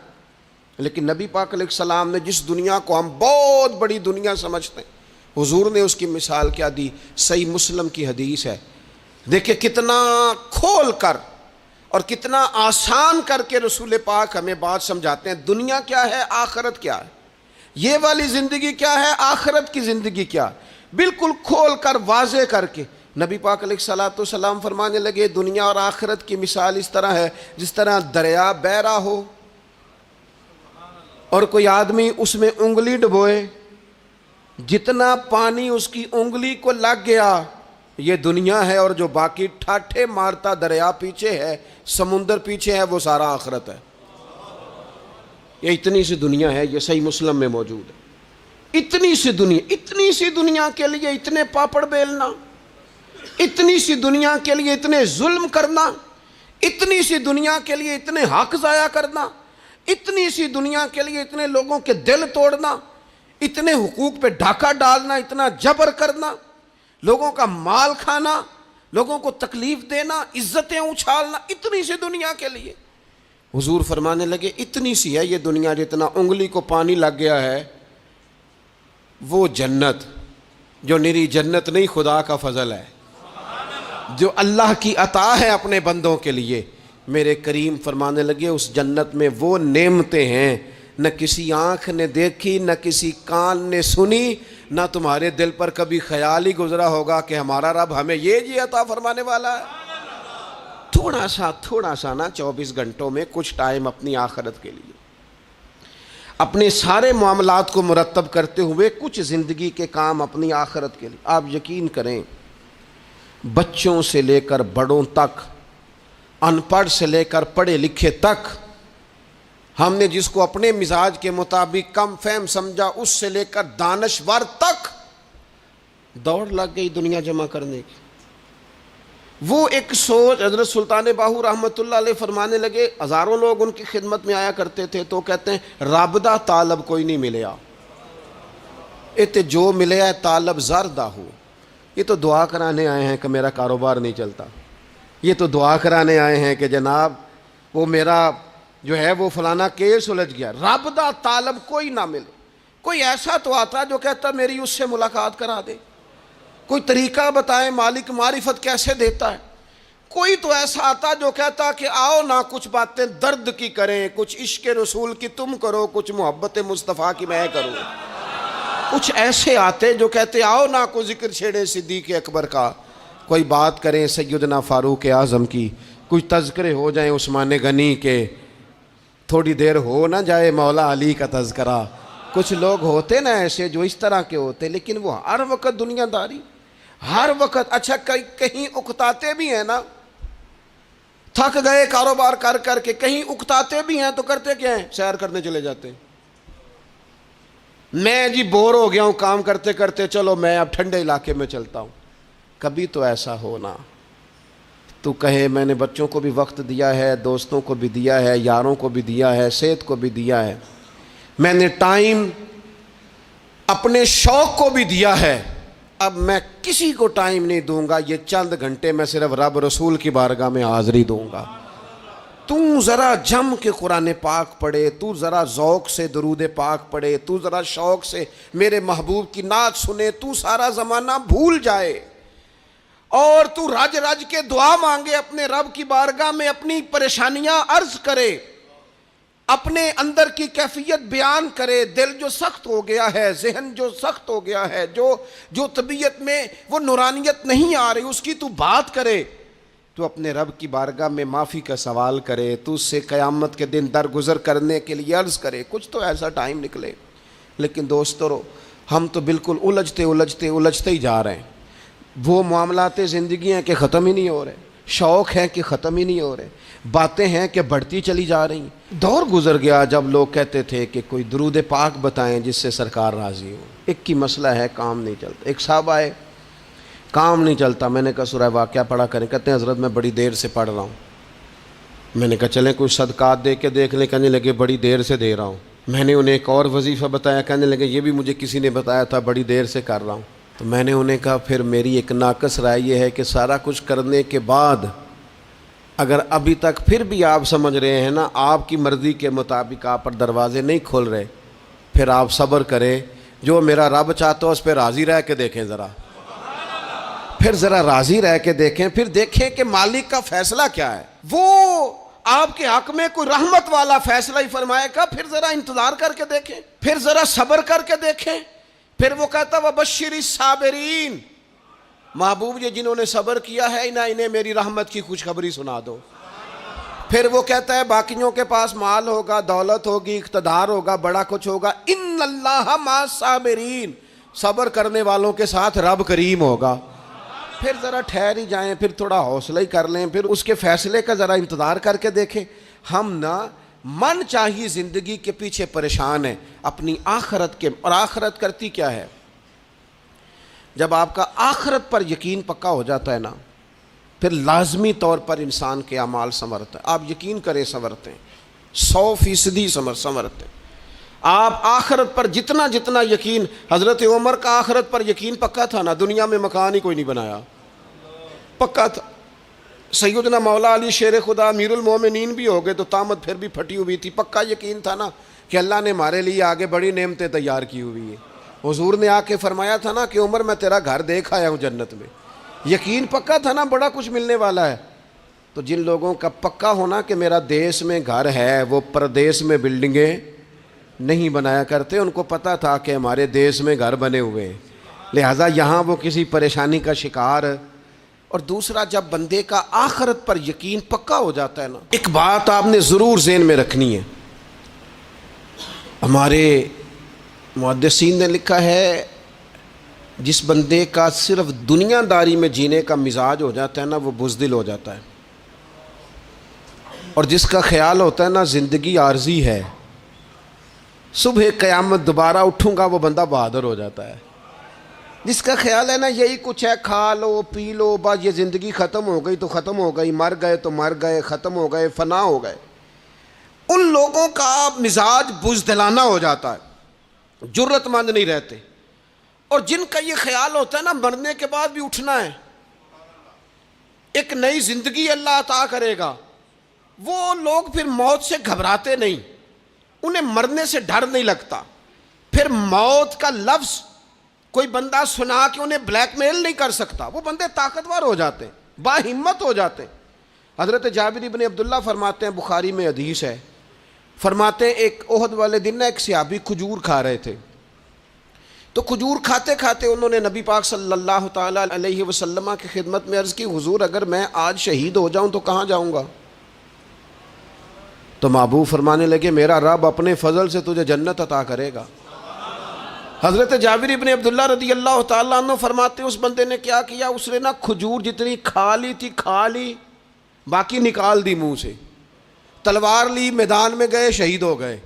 Speaker 2: لیکن نبی پاک علیہ السلام نے جس دنیا کو ہم بہت بڑی دنیا سمجھتے ہیں, حضور نے اس کی مثال کیا دی؟ صحیح مسلم کی حدیث ہے. دیکھیں کتنا کھول کر اور کتنا آسان کر کے رسول پاک ہمیں بات سمجھاتے ہیں. دنیا کیا ہے, آخرت کیا ہے, یہ والی زندگی کیا ہے, آخرت کی زندگی کیا, بالکل کھول کر واضح کر کے نبی پاک علیہ الصلوۃ والسلام فرمانے لگے دنیا اور آخرت کی مثال اس طرح ہے جس طرح دریا بہ رہا ہو اور کوئی آدمی اس میں انگلی ڈبوئے, جتنا پانی اس کی انگلی کو لگ گیا یہ دنیا ہے, اور جو باقی ٹھاٹھے مارتا دریا پیچھے ہے, سمندر پیچھے ہے, وہ سارا آخرت ہے. یہ اتنی سی دنیا ہے, یہ صحیح مسلم میں موجود ہے. اتنی سی دنیا کے لیے اتنے پاپڑ بیلنا, اتنی سی دنیا کے لیے اتنے ظلم کرنا, اتنی سی دنیا کے لیے اتنے حق ضائع کرنا, اتنی سی دنیا کے لیے اتنے لوگوں کے دل توڑنا, اتنے حقوق پہ ڈھاکہ ڈالنا, اتنا جبر کرنا, لوگوں کا مال کھانا, لوگوں کو تکلیف دینا, عزتیں اچھالنا, اتنی سی دنیا کے لیے. حضور فرمانے لگے اتنی سی ہے یہ دنیا, جتنا انگلی کو پانی لگ گیا ہے وہ جنت, جو نری جنت نہیں, خدا کا فضل ہے, جو اللہ کی عطا ہے اپنے بندوں کے لیے. میرے کریم فرمانے لگے اس جنت میں وہ نعمتیں ہیں نہ کسی آنکھ نے دیکھی, نہ کسی کان نے سنی, نہ تمہارے دل پر کبھی خیال ہی گزرا ہوگا کہ ہمارا رب ہمیں یہ جی عطا فرمانے والا ہے. تھوڑا سا نا 24 گھنٹوں میں کچھ ٹائم اپنی آخرت کے لیے, اپنے سارے معاملات کو مرتب کرتے ہوئے کچھ زندگی کے کام اپنی آخرت کے لیے. آپ یقین کریں بچوں سے لے کر بڑوں تک, ان پڑھ سے لے کر پڑھے لکھے تک, ہم نے جس کو اپنے مزاج کے مطابق کم فہم سمجھا اس سے لے کر دانشور تک دوڑ لگ گئی دنیا جمع کرنے کی. وہ ایک سوچ حضرت سلطان باہو رحمۃ اللہ علیہ فرمانے لگے, ہزاروں لوگ ان کی خدمت میں آیا کرتے تھے تو کہتے ہیں رابدہ طالب کوئی نہیں ملیا, ات جو ملے ہے طالب زردہ ہو. یہ تو دعا کرانے آئے ہیں کہ میرا کاروبار نہیں چلتا, یہ تو دعا کرانے آئے ہیں کہ جناب وہ میرا جو ہے وہ فلانا کیس سلجھ گیا. رابدہ طالب کوئی نہ ملے. کوئی ایسا تو آتا جو کہتا میری اس سے ملاقات کرا دے, کوئی طریقہ بتائیں مالک معرفت کیسے دیتا ہے. کوئی تو ایسا آتا جو کہتا کہ آؤ نہ کچھ باتیں درد کی کریں, کچھ عشق رسول کی تم کرو, کچھ محبت مصطفیٰ کی میں کروں. کچھ ایسے آتے جو کہتے آؤ نہ کوئی ذکر چھیڑے صدیق اکبر کا, کوئی بات کریں سیدنا فاروق اعظم کی, کچھ تذکرے ہو جائیں عثمان غنی کے, تھوڑی دیر ہو نہ جائے مولا علی کا تذکرہ. کچھ لوگ ہوتے نا ایسے جو اس طرح کے ہوتے, لیکن وہ ہر وقت دنیا داری, ہر وقت. اچھا کہیں اکتاتے بھی ہیں نا, تھک گئے کاروبار کر کر کے, کہیں اکتاتے بھی ہیں تو کرتے کیا ہیں, سیر کرنے چلے جاتے ہیں. میں جی بور ہو گیا ہوں کام کرتے کرتے, چلو میں اب ٹھنڈے علاقے میں چلتا ہوں. کبھی تو ایسا ہونا تو کہے میں نے بچوں کو بھی وقت دیا ہے, دوستوں کو بھی دیا ہے, یاروں کو بھی دیا ہے, صحت کو بھی دیا ہے, میں نے ٹائم اپنے شوق کو بھی دیا ہے, اب میں کسی کو ٹائم نہیں دوں گا, یہ چند گھنٹے میں صرف رب رسول کی بارگاہ میں حاضری دوں گا. تو ذرا جم کے قرآن پاک پڑھے, تو ذرا ذوق سے درود پاک پڑھے, تو ذرا شوق سے میرے محبوب کی نعت سنے, تو سارا زمانہ بھول جائے اور تو رج رج کے دعا مانگے اپنے رب کی بارگاہ میں, اپنی پریشانیاں عرض کرے, اپنے اندر کی کیفیت بیان کرے. دل جو سخت ہو گیا ہے, ذہن جو سخت ہو گیا ہے, جو طبیعت میں وہ نورانیت نہیں آ رہی, اس کی تو بات کرے. تو اپنے رب کی بارگاہ میں معافی کا سوال کرے، تو اس سے قیامت کے دن درگزر کرنے کے لیے عرض کرے، کچھ تو ایسا ٹائم نکلے۔ لیکن دوستو، ہم تو بالکل الجھتے ہی جا رہے ہیں۔ وہ معاملات زندگی ہیں کہ ختم ہی نہیں ہو رہے، شوق ہیں کہ ختم ہی نہیں ہو رہے، باتیں ہیں کہ بڑھتی چلی جا رہی ہیں۔ دور گزر گیا جب لوگ کہتے تھے کہ کوئی درود پاک بتائیں جس سے سرکار راضی ہو۔ ایک کی مسئلہ ہے، کام نہیں چلتا۔ ایک صاحب آئے، کام نہیں چلتا، میں نے کہا سورہ واقعہ پڑھا کریں، کہتے ہیں حضرت میں بڑی دیر سے پڑھ رہا ہوں۔ میں نے کہا چلیں کوئی صدقات دے کے دیکھ لیں، کہنے لگے بڑی دیر سے دے رہا ہوں۔ میں نے انہیں ایک اور وظیفہ بتایا، کہنے لگے یہ بھی مجھے کسی نے بتایا تھا، بڑی دیر سے کر رہا ہوں۔ تو میں نے انہیں کہا پھر میری ایک ناقص رائے یہ ہے کہ سارا کچھ کرنے کے بعد اگر ابھی تک پھر بھی آپ سمجھ رہے ہیں نا آپ کی مرضی کے مطابق آپ پر دروازے نہیں کھل رہے، پھر آپ صبر کریں، جو میرا رب چاہتا ہے اس پہ راضی رہ کے دیکھیں، پھر ذرا راضی رہ کے دیکھیں، پھر دیکھیں کہ مالک کا فیصلہ کیا ہے۔ وہ آپ کے حق میں کوئی رحمت والا فیصلہ ہی فرمائے گا، پھر ذرا انتظار کر کے دیکھیں، پھر ذرا صبر کر کے دیکھیں۔ پھر وہ کہتا وَبَشِّرِ الصَّابِرِينَ، محبوب یہ جنہوں نے صبر کیا ہے انہیں میری رحمت کی خوشخبری سنا دو۔ پھر وہ کہتا ہے باقیوں کے پاس مال ہوگا، دولت ہوگی، اقتدار ہوگا، بڑا کچھ ہوگا، ان اللہ مع الصابرین، صبر کرنے والوں کے ساتھ رب کریم ہوگا۔ پھر ذرا ٹھہر ہی جائیں، پھر تھوڑا حوصلہ ہی کر لیں، پھر اس کے فیصلے کا ذرا انتظار کر کے دیکھیں۔ ہم نا من چاہی زندگی کے پیچھے پریشان ہیں اپنی آخرت کے، اور آخرت کرتی کیا ہے؟ جب آپ کا آخرت پر یقین پکا ہو جاتا ہے نا، پھر لازمی طور پر انسان کے اعمال سنورتے ہیں۔ آپ یقین کریں سنورتے ہیں، 100% سنورتے ہیں۔ آپ آخرت پر جتنا یقین، حضرت عمر کا آخرت پر یقین پکا تھا نا، دنیا میں مکان ہی کوئی نہیں بنایا، پکا تھا۔ سیدنا مولا علی شیر خدا امیر المومنین بھی ہو گئے تو طامت پھر بھی پھٹی ہوئی تھی، پکا یقین تھا نا کہ اللہ نے ہمارے لیے آگے بڑی نعمتیں تیار کی ہوئی ہیں۔ حضور نے آ کے فرمایا تھا نا کہ عمر میں تیرا گھر دیکھ آیا ہوں جنت میں، یقین پکا تھا نا بڑا کچھ ملنے والا ہے۔ تو جن لوگوں کا پکا ہونا کہ میرا دیس میں گھر ہے، وہ پردیس میں بلڈنگیں نہیں بنایا کرتے، ان کو پتہ تھا کہ ہمارے دیس میں گھر بنے ہوئے ہیں، لہٰذا یہاں وہ کسی پریشانی کا شکار۔ اور دوسرا، جب بندے کا آخرت پر یقین پکا ہو جاتا ہے نا، ایک بات آپ نے ضرور ذہن میں رکھنی ہے۔ ہمارے محدثین نے لکھا ہے جس بندے کا صرف دنیا داری میں جینے کا مزاج ہو جاتا ہے نا، وہ بزدل ہو جاتا ہے، اور جس کا خیال ہوتا ہے نا زندگی عارضی ہے، صبح قیامت دوبارہ اٹھوں گا، وہ بندہ بہادر ہو جاتا ہے۔ جس کا خیال ہے نا یہی کچھ ہے، کھا لو پی لو بس، یہ زندگی ختم ہو گئی تو ختم ہو گئی، مر گئے تو مر گئے، ختم ہو گئے، فنا ہو گئے، ان لوگوں کا مزاج بزدلانہ ہو جاتا ہے، جرت مند نہیں رہتے۔ اور جن کا یہ خیال ہوتا ہے نا مرنے کے بعد بھی اٹھنا ہے، ایک نئی زندگی اللہ عطا کرے گا، وہ لوگ پھر موت سے گھبراتے نہیں، انہیں مرنے سے ڈر نہیں لگتا۔ پھر موت کا لفظ کوئی بندہ سنا کہ انہیں بلیک میل نہیں کر سکتا، وہ بندے طاقتور ہو جاتے ہیں، باہمت ہو جاتے ہیں۔ حضرت جابر بن عبداللہ فرماتے ہیں، بخاری میں حدیث ہے، فرماتے ہیں ایک احد والے دن ایک صحابی کھجور کھا رہے تھے، تو کھجور کھاتے کھاتے انہوں نے نبی پاک صلی اللہ تعالیٰ علیہ وسلم کی خدمت میں عرض کی، حضور اگر میں آج شہید ہو جاؤں تو کہاں جاؤں گا؟ تو محبوب فرمانے لگے میرا رب اپنے فضل سے تجھے جنت عطا کرے گا۔ حضرت جابر بن عبداللہ رضی اللہ تعالیٰ عنہ فرماتے ہیں اس بندے نے کیا کیا، اس نے نا کھجور جتنی کھا لی تھی کھا لی، باقی نکال دی منہ سے، تلوار لی، میدان میں گئے، شہید ہو گئے۔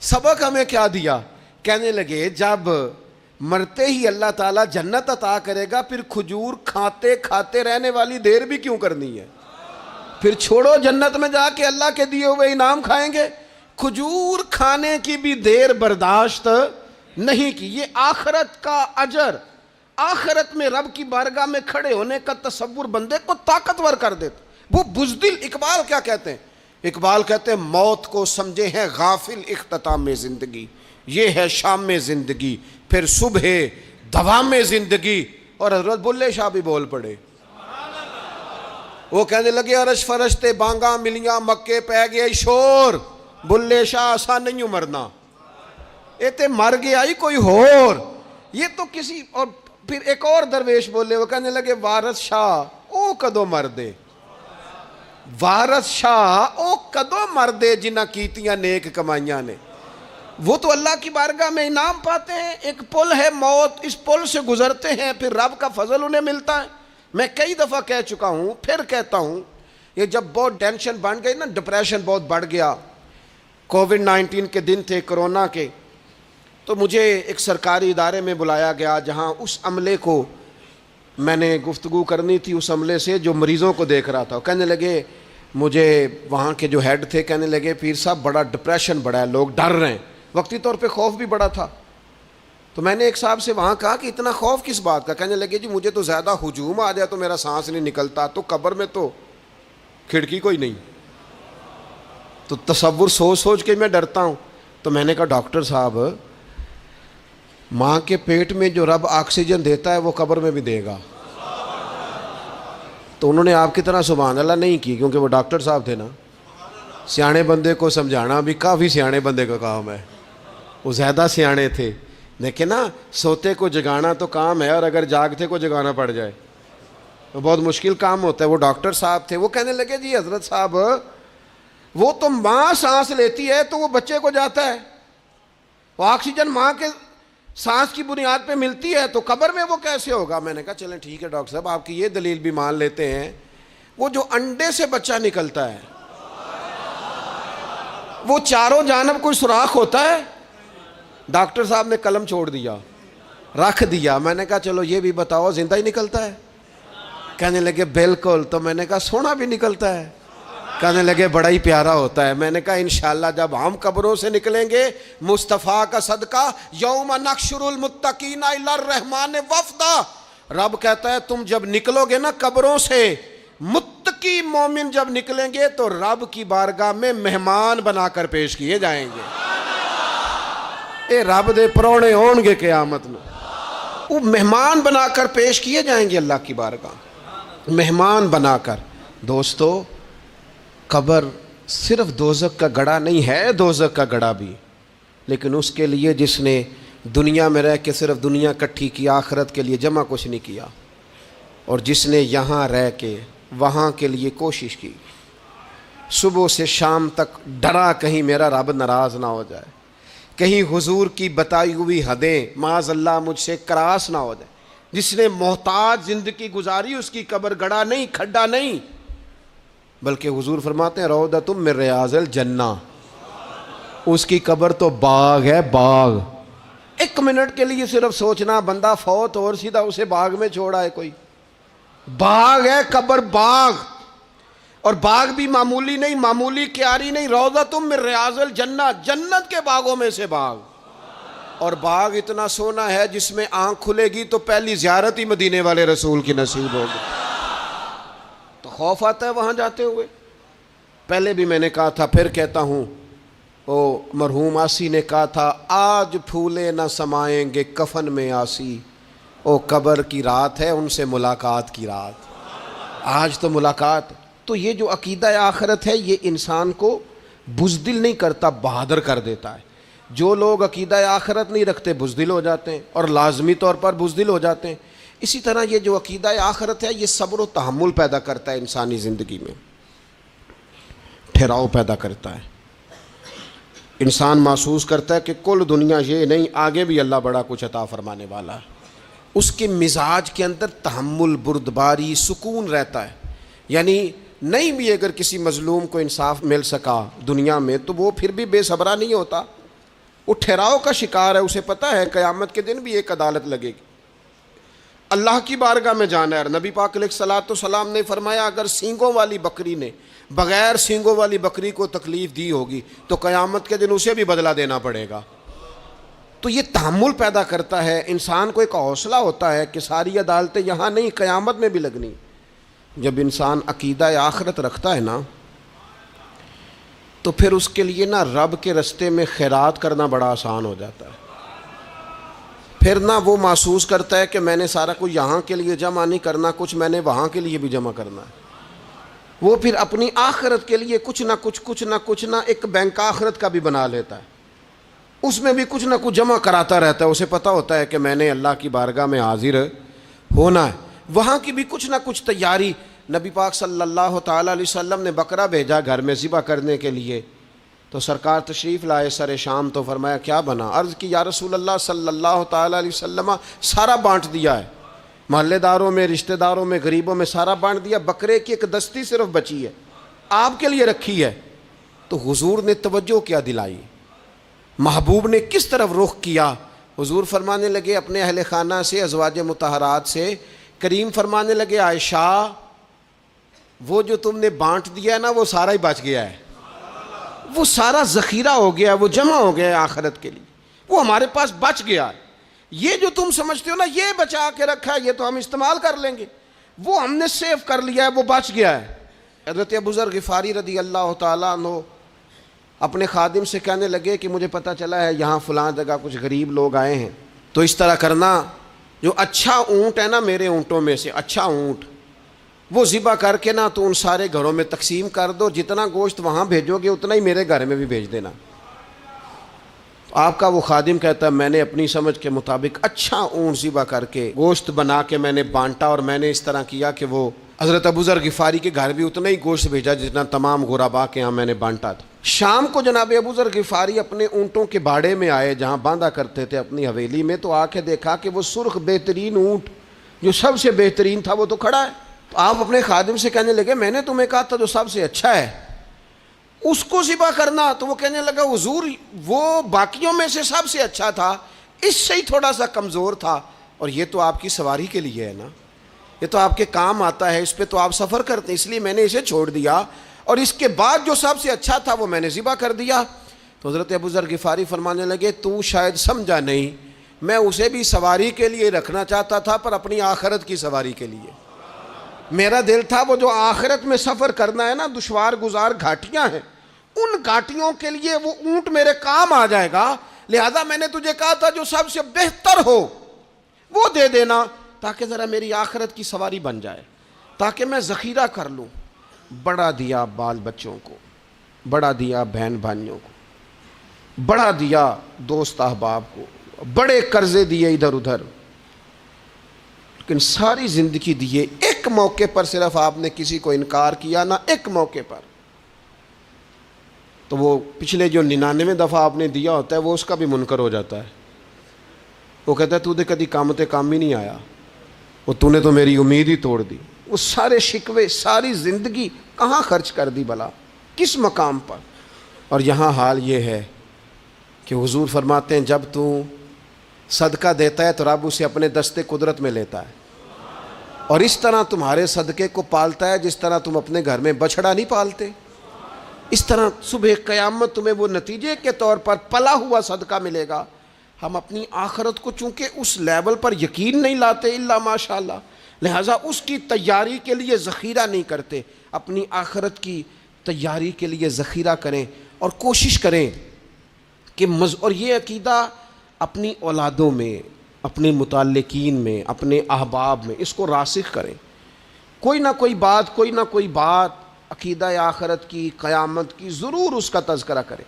Speaker 2: سبق ہمیں کیا دیا؟ کہنے لگے جب مرتے ہی اللہ تعالیٰ جنت عطا کرے گا، پھر کھجور کھاتے کھاتے رہنے والی دیر بھی کیوں کرنی ہے؟ پھر چھوڑو، جنت میں جا کے اللہ کے دیے ہوئے انعام کھائیں گے۔ کھجور کھانے کی بھی دیر برداشت نہیں کی۔ یہ آخرت کا اجر، آخرت میں رب کی بارگاہ میں کھڑے ہونے کا تصور بندے کو طاقتور کر دیتا۔ وہ بزدل، اقبال کیا کہتے ہیں؟ اقبال کہتے ہیں موت کو سمجھے ہیں غافل اختتام زندگی، یہ ہے شام زندگی، پھر صبح دوام زندگی۔ اور حضرت بلے شاہ بھی بول پڑے، وہ کہنے لگے عرش فرشتے بانگا ملیاں مکے پہ گئے شور، بلے شاہ آسان نہیں مرنا، یہ تے مر گیا ہی کوئی ہور، یہ تو کسی اور۔ پھر ایک اور درویش بولے، وہ کہنے لگے وارث شاہ او کدو مر دے، وارث شاہ او کدو مردے جنہ کیتیاں نیک کمائیاں نے، وہ تو اللہ کی بارگاہ میں انعام پاتے ہیں. ایک پل ہے موت، اس پل سے گزرتے ہیں، پھر رب کا فضل انہیں ملتا ہے. میں کئی دفعہ کہہ چکا ہوں، پھر کہتا ہوں، یہ جب بہت ٹینشن بن گئی نا، ڈپریشن بہت بڑھ گیا، کووڈ-19 کے دن تھے، کرونا کے، تو مجھے ایک سرکاری ادارے میں بلایا گیا جہاں اس عملے کو میں نے گفتگو کرنی تھی، اس عملے سے جو مریضوں کو دیکھ رہا تھا. کہنے لگے، مجھے وہاں کے جو ہیڈ تھے کہنے لگے پیر صاحب بڑا ڈپریشن بڑا ہے، لوگ ڈر رہے ہیں. وقتی طور پہ خوف بھی بڑا تھا. تو میں نے ایک صاحب سے وہاں کہا کہ اتنا خوف کس بات کا؟ کہنے لگے جی مجھے تو زیادہ ہجوم آ جائے تو میرا سانس نہیں نکلتا، تو قبر میں تو کھڑکی کوئی نہیں، تو تصور سوچ سوچ کے میں ڈرتا ہوں. تو میں نے کہا ڈاکٹر صاحب، ماں کے پیٹ میں جو رب آکسیجن دیتا ہے وہ قبر میں بھی دے گا. تو انہوں نے آپ کی طرح سبحان اللہ نہیں کی، کیونکہ وہ ڈاکٹر صاحب تھے نا. سیانے بندے کو سمجھانا بھی کافی سیانے بندے کا کام ہے، وہ زیادہ سیانے تھے. لیکن نا سوتے کو جگانا تو کام ہے، اور اگر جاگتے کو جگانا پڑ جائے تو بہت مشکل کام ہوتا ہے. وہ ڈاکٹر صاحب تھے. وہ کہنے لگے جی حضرت صاحب، وہ تو ماں سانس لیتی ہے تو وہ بچے کو جاتا ہے، وہ آکسیجن ماں کے سانس کی بنیاد پہ ملتی ہے، تو قبر میں وہ کیسے ہوگا؟ میں نے کہا چلیں ٹھیک ہے ڈاکٹر صاحب، آپ کی یہ دلیل بھی مان لیتے ہیں. وہ جو انڈے سے بچہ نکلتا ہے، وہ چاروں جانب کوئی سوراخ ہوتا ہے؟ ڈاکٹر صاحب نے قلم چھوڑ دیا، رکھ دیا. میں نے کہا چلو یہ بھی بتاؤ زندہ ہی نکلتا ہے؟ کہنے لگے بالکل. تو میں نے کہا سونا بھی نکلتا ہے؟ کہنے لگے بڑا ہی پیارا ہوتا ہے. میں نے کہا انشاءاللہ جب ہم قبروں سے نکلیں گے مصطفیٰ کا صدقہ، یوم نحشر المتقین الی الرحمن وفدا، رب کہتا ہے تم جب نکلو گے نا قبروں سے، متقی مومن جب نکلیں گے تو رب کی بارگاہ میں مہمان بنا کر پیش کیے جائیں گے. اے رب دے پرونے ہون گے قیامت میں، وہ مہمان بنا کر پیش کیے جائیں گے اللہ کی بارگاہ، مہمان بنا کر. دوستو، قبر صرف دوزخ کا گڑھا نہیں ہے، دوزخ کا گڑھا بھی، لیکن اس کے لیے جس نے دنیا میں رہ کے صرف دنیا کٹھی کی، آخرت کے لیے جمع کچھ نہیں کیا، اور جس نے یہاں رہ کے وہاں کے لیے کوشش کی، صبح سے شام تک ڈرا کہیں میرا رب ناراض نہ ہو جائے، کہیں حضور کی بتائی ہوئی حدیں معاذ اللہ مجھ سے کراس نہ ہو جائے. جس نے محتاج زندگی گزاری، اس کی قبر گڑھا نہیں، کھڈا نہیں، بلکہ حضور فرماتے ہیں روضۃ من ریاض الجنہ، اس کی قبر تو باغ ہے، باغ. ایک منٹ کے لیے صرف سوچنا، بندہ فوت اور سیدھا اسے باغ میں چھوڑا ہے کوئی، باغ ہے قبر، باغ. اور باغ بھی معمولی نہیں، معمولی کیاری نہیں، روضۃ من ریاض الجنہ، جنت کے باغوں میں سے باغ. اور باغ اتنا سونا ہے جس میں آنکھ کھلے گی تو پہلی زیارت ہی مدینے والے رسول کی نصیب ہوگی. تو خوف آتا ہے وہاں جاتے ہوئے. پہلے بھی میں نے کہا تھا، پھر کہتا ہوں، وہ مرحوم آسی نے کہا تھا، آج پھولے نہ سمائیں گے کفن میں آسی، او قبر کی رات ہے ان سے ملاقات کی رات. آج تو ملاقات. تو یہ جو عقیدہ آخرت ہے یہ انسان کو بزدل نہیں کرتا، بہادر کر دیتا ہے. جو لوگ عقیدہ آخرت نہیں رکھتے بزدل ہو جاتے ہیں، اور لازمی طور پر بزدل ہو جاتے ہیں. اسی طرح یہ جو عقیدہ آخرت ہے یہ صبر و تحمل پیدا کرتا ہے انسانی زندگی میں، ٹھہراؤ پیدا کرتا ہے. انسان محسوس کرتا ہے کہ کل دنیا یہ نہیں، آگے بھی اللہ بڑا کچھ عطا فرمانے والا ہے. اس کے مزاج کے اندر تحمل، بردباری، سکون رہتا ہے. یعنی نہیں بھی اگر کسی مظلوم کو انصاف مل سکا دنیا میں تو وہ پھر بھی بے صبرا نہیں ہوتا، وہ ٹھہراؤ کا شکار ہے. اسے پتہ ہے قیامت کے دن بھی ایک عدالت لگے گی، اللہ کی بارگاہ میں جانا ہے. نبی پاک علیہ الصلوۃ والسلام نے فرمایا اگر سینگوں والی بکری نے بغیر سینگوں والی بکری کو تکلیف دی ہوگی تو قیامت کے دن اسے بھی بدلہ دینا پڑے گا. تو یہ تحمل پیدا کرتا ہے انسان کو، ایک حوصلہ ہوتا ہے کہ ساری عدالتیں یہاں نہیں، قیامت میں بھی لگنی. جب انسان عقیدہ آخرت رکھتا ہے نا تو پھر اس کے لیے نا رب کے رستے میں خیرات کرنا بڑا آسان ہو جاتا ہے. پھر نہ وہ محسوس کرتا ہے کہ میں نے سارا کچھ یہاں کے لیے جمع نہیں کرنا، کچھ میں نے وہاں کے لیے بھی جمع کرنا ہے. وہ پھر اپنی آخرت کے لیے کچھ نہ ایک بینک آخرت کا بھی بنا لیتا ہے، اس میں بھی کچھ نہ کچھ جمع کراتا رہتا ہے. اسے پتہ ہوتا ہے کہ میں نے اللہ کی بارگاہ میں حاضر ہونا ہے، وہاں کی بھی کچھ نہ کچھ تیاری. نبی پاک صلی اللہ تعالیٰ علیہ وسلم نے بکرا بھیجا گھر میں ذبح کرنے کے لیے، تو سرکار تشریف لائے سر شام، تو فرمایا کیا بنا؟ عرض کی یا رسول اللہ صلی اللہ تعالیٰ علیہ وسلم سارا بانٹ دیا ہے، محلے داروں میں، رشتہ داروں میں، غریبوں میں سارا بانٹ دیا، بکرے کی ایک دستی صرف بچی ہے، آپ کے لیے رکھی ہے۔ تو حضور نے توجہ کیا دلائی، محبوب نے کس طرف رخ کیا؟ حضور فرمانے لگے اپنے اہل خانہ سے، ازواج مطہرات سے، کریم فرمانے لگے عائشہ وہ جو تم نے بانٹ دیا ہے نا وہ سارا ہی بچ گیا ہے، وہ سارا ذخیرہ ہو گیا، وہ جمع ہو گیا ہے آخرت کے لیے، وہ ہمارے پاس بچ گیا ہے۔ یہ جو تم سمجھتے ہو نا یہ بچا کے رکھا ہے، یہ تو ہم استعمال کر لیں گے، وہ ہم نے سیو کر لیا ہے، وہ بچ گیا ہے۔ حضرت ابو ذر غفاری رضی اللہ تعالیٰ عنہ اپنے خادم سے کہنے لگے کہ مجھے پتہ چلا ہے یہاں فلاں جگہ کچھ غریب لوگ آئے ہیں، تو اس طرح کرنا، جو اچھا اونٹ ہے نا میرے اونٹوں میں سے، اچھا اونٹ وہ ذبح کر کے نا تو ان سارے گھروں میں تقسیم کر دو، جتنا گوشت وہاں بھیجو گے اتنا ہی میرے گھر میں بھی بھیج دینا۔ آپ کا وہ خادم کہتا ہے میں نے اپنی سمجھ کے مطابق اچھا اونٹ ذبح کر کے گوشت بنا کے میں نے بانٹا، اور میں نے اس طرح کیا کہ وہ حضرت ابو ذر غفاری کے گھر بھی اتنا ہی گوشت بھیجا جتنا تمام غربا کے ہاں میں نے بانٹا تھا۔ شام کو جناب ابو ذر غفاری اپنے اونٹوں کے باڑے میں آئے جہاں باندھا کرتے تھے اپنی حویلی میں، تو آ کے دیکھا کہ وہ سرخ بہترین اونٹ جو سب سے بہترین تھا وہ تو کھڑا ہے۔ تو آپ اپنے خادم سے کہنے لگے میں نے تمہیں کہا تھا جو سب سے اچھا ہے اس کو ذبح کرنا، تو وہ کہنے لگا حضور وہ باقیوں میں سے سب سے اچھا تھا، اس سے ہی تھوڑا سا کمزور تھا، اور یہ تو آپ کی سواری کے لیے ہے نا، یہ تو آپ کے کام آتا ہے، اس پہ تو آپ سفر کرتے ہیں، اس لیے میں نے اسے چھوڑ دیا، اور اس کے بعد جو سب سے اچھا تھا وہ میں نے ذبح کر دیا۔ تو حضرت ابو ذر غفاری فرمانے لگے تو شاید سمجھا نہیں، میں اسے بھی سواری کے لیے رکھنا چاہتا تھا پر اپنی آخرت کی سواری کے لیے، میرا دل تھا وہ جو آخرت میں سفر کرنا ہے نا، دشوار گزار گھاٹیاں ہیں، ان گھاٹیوں کے لیے وہ اونٹ میرے کام آ جائے گا، لہذا میں نے تجھے کہا تھا جو سب سے بہتر ہو وہ دے دینا تاکہ ذرا میری آخرت کی سواری بن جائے، تاکہ میں ذخیرہ کر لوں۔ بڑا دیا بال بچوں کو، بڑا دیا بہن بھائیوں کو، بڑا دیا دوست احباب کو، بڑے قرضے دیے ادھر ادھر، لیکن ساری زندگی دیے، ایک موقع پر صرف آپ نے کسی کو انکار کیا نہ، ایک موقع پر، تو وہ پچھلے جو 99 دفعہ آپ نے دیا ہوتا ہے وہ اس کا بھی منکر ہو جاتا ہے، وہ کہتا ہے تو نے کدی کام تے کام ہی نہیں آیا، وہ تو نے تو میری امید ہی توڑ دی، وہ سارے شکوے ساری زندگی کہاں خرچ کر دی بلا، کس مقام پر۔ اور یہاں حال یہ ہے کہ حضور فرماتے ہیں جب تو صدقہ دیتا ہے تو رب اسے اپنے دستے قدرت میں لیتا ہے، اور اس طرح تمہارے صدقے کو پالتا ہے جس طرح تم اپنے گھر میں بچھڑا نہیں پالتے، اس طرح صبح قیامت تمہیں وہ نتیجے کے طور پر پلا ہوا صدقہ ملے گا۔ ہم اپنی آخرت کو چونکہ اس لیول پر یقین نہیں لاتے الا ماشاءاللہ، لہٰذا اس کی تیاری کے لیے ذخیرہ نہیں کرتے، اپنی آخرت کی تیاری کے لیے ذخیرہ کریں اور کوشش کریں کہ اور یہ عقیدہ اپنی اولادوں میں، اپنے متعلقین میں، اپنے احباب میں اس کو راسخ کریں، کوئی نہ کوئی بات عقیدہ آخرت کی، قیامت کی ضرور اس کا تذکرہ کریں،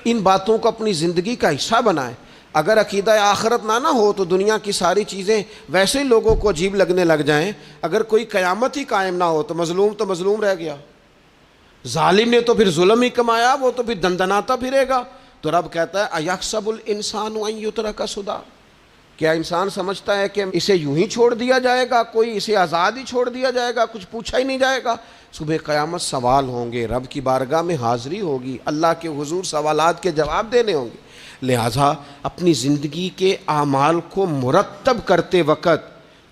Speaker 2: ان باتوں کو اپنی زندگی کا حصہ بنائیں۔ اگر عقیدہ آخرت نہ ہو تو دنیا کی ساری چیزیں ویسے ہی لوگوں کو عجیب لگنے لگ جائیں، اگر کوئی قیامت ہی قائم نہ ہو تو مظلوم رہ گیا، ظالم نے تو پھر ظلم ہی کمایا، وہ تو پھر دندناتا پھرے گا۔ تو رب کہتا ہے اَيَحْسَبُ الْإِنسَانُ أَن يُتْرَكَ سُدًى، کیا انسان سمجھتا ہے کہ اسے یوں ہی چھوڑ دیا جائے گا، کوئی اسے آزاد ہی چھوڑ دیا جائے گا، کچھ پوچھا ہی نہیں جائے گا؟ صبح قیامت سوال ہوں گے، رب کی بارگاہ میں حاضری ہوگی، اللہ کے حضور سوالات کے جواب دینے ہوں گے، لہٰذا اپنی زندگی کے اعمال کو مرتب کرتے وقت،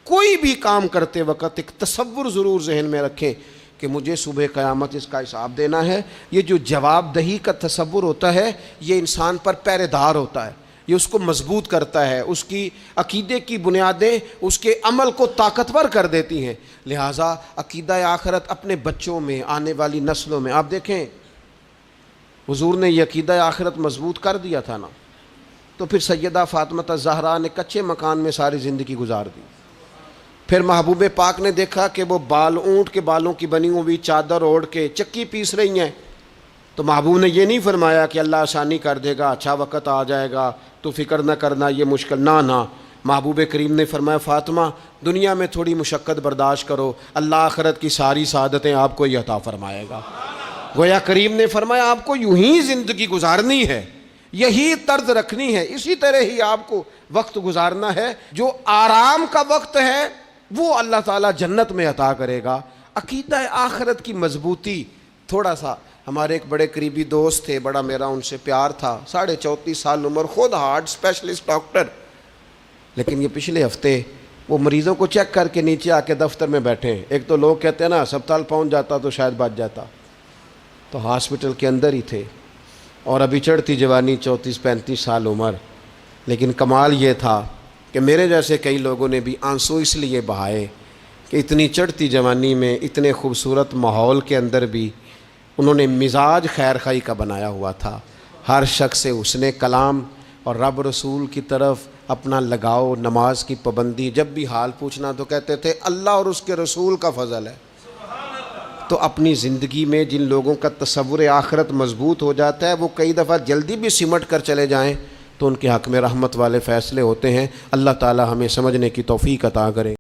Speaker 2: کوئی بھی کام کرتے وقت ایک تصور ضرور ذہن میں رکھیں کہ مجھے صبح قیامت اس کا حساب دینا ہے۔ یہ جو جواب دہی کا تصور ہوتا ہے یہ انسان پر پہرے دار ہوتا ہے، یہ اس کو مضبوط کرتا ہے، اس کی عقیدے کی بنیادیں اس کے عمل کو طاقتور کر دیتی ہیں۔ لہٰذا عقیدہ آخرت اپنے بچوں میں، آنے والی نسلوں میں، آپ دیکھیں حضور نے یہ عقیدہ آخرت مضبوط کر دیا تھا نا، تو پھر سیدہ فاطمہ الزہرا نے کچے مکان میں ساری زندگی گزار دی، پھر محبوب پاک نے دیکھا کہ وہ اونٹ کے بالوں کی بنی ہوئی چادر اوڑھ کے چکی پیس رہی ہیں، تو محبوب نے یہ نہیں فرمایا کہ اللہ آسانی کر دے گا، اچھا وقت آ جائے گا تو فکر نہ کرنا یہ مشکل، نہ محبوب کریم نے فرمایا فاطمہ دنیا میں تھوڑی مشقت برداشت کرو، اللہ آخرت کی ساری سعادتیں آپ کو ہی عطا فرمائے گا۔ گویا کریم نے فرمایا آپ کو یوں ہی زندگی گزارنی ہے، یہی طرز رکھنی ہے، اسی طرح ہی آپ کو وقت گزارنا ہے۔ جو آرام کا وقت ہے وہ اللہ تعالیٰ جنت میں عطا کرے گا۔ عقیدہ آخرت کی مضبوطی، تھوڑا سا ہمارے ایک بڑے قریبی دوست تھے، بڑا میرا ان سے پیار تھا، 34.5 سال عمر، خود ہارٹ اسپیشلسٹ ڈاکٹر، لیکن یہ پچھلے ہفتے وہ مریضوں کو چیک کر کے نیچے آ کے دفتر میں بیٹھے ہیں۔ ایک تو لوگ کہتے ہیں نا ہسپتال پہنچ جاتا تو شاید بچ جاتا، تو ہاسپٹل کے اندر ہی تھے، اور ابھی چڑھتی جوانی، 34-35 سال عمر۔ لیکن کمال یہ تھا کہ میرے جیسے کئی لوگوں نے بھی آنسو اس لیے بہائے کہ اتنی چڑھتی جوانی میں اتنے خوبصورت ماحول کے اندر بھی انہوں نے مزاج خیر خواہی کا بنایا ہوا تھا، ہر شخص سے حسن کلام اور رب رسول کی طرف اپنا لگاؤ، نماز کی پابندی، جب بھی حال پوچھنا تو کہتے تھے اللہ اور اس کے رسول کا فضل ہے۔ تو اپنی زندگی میں جن لوگوں کا تصور آخرت مضبوط ہو جاتا ہے وہ کئی دفعہ جلدی بھی سمٹ کر چلے جائیں تو ان کے حق میں رحمت والے فیصلے ہوتے ہیں۔ اللہ تعالی ہمیں سمجھنے کی توفیق عطا کرے۔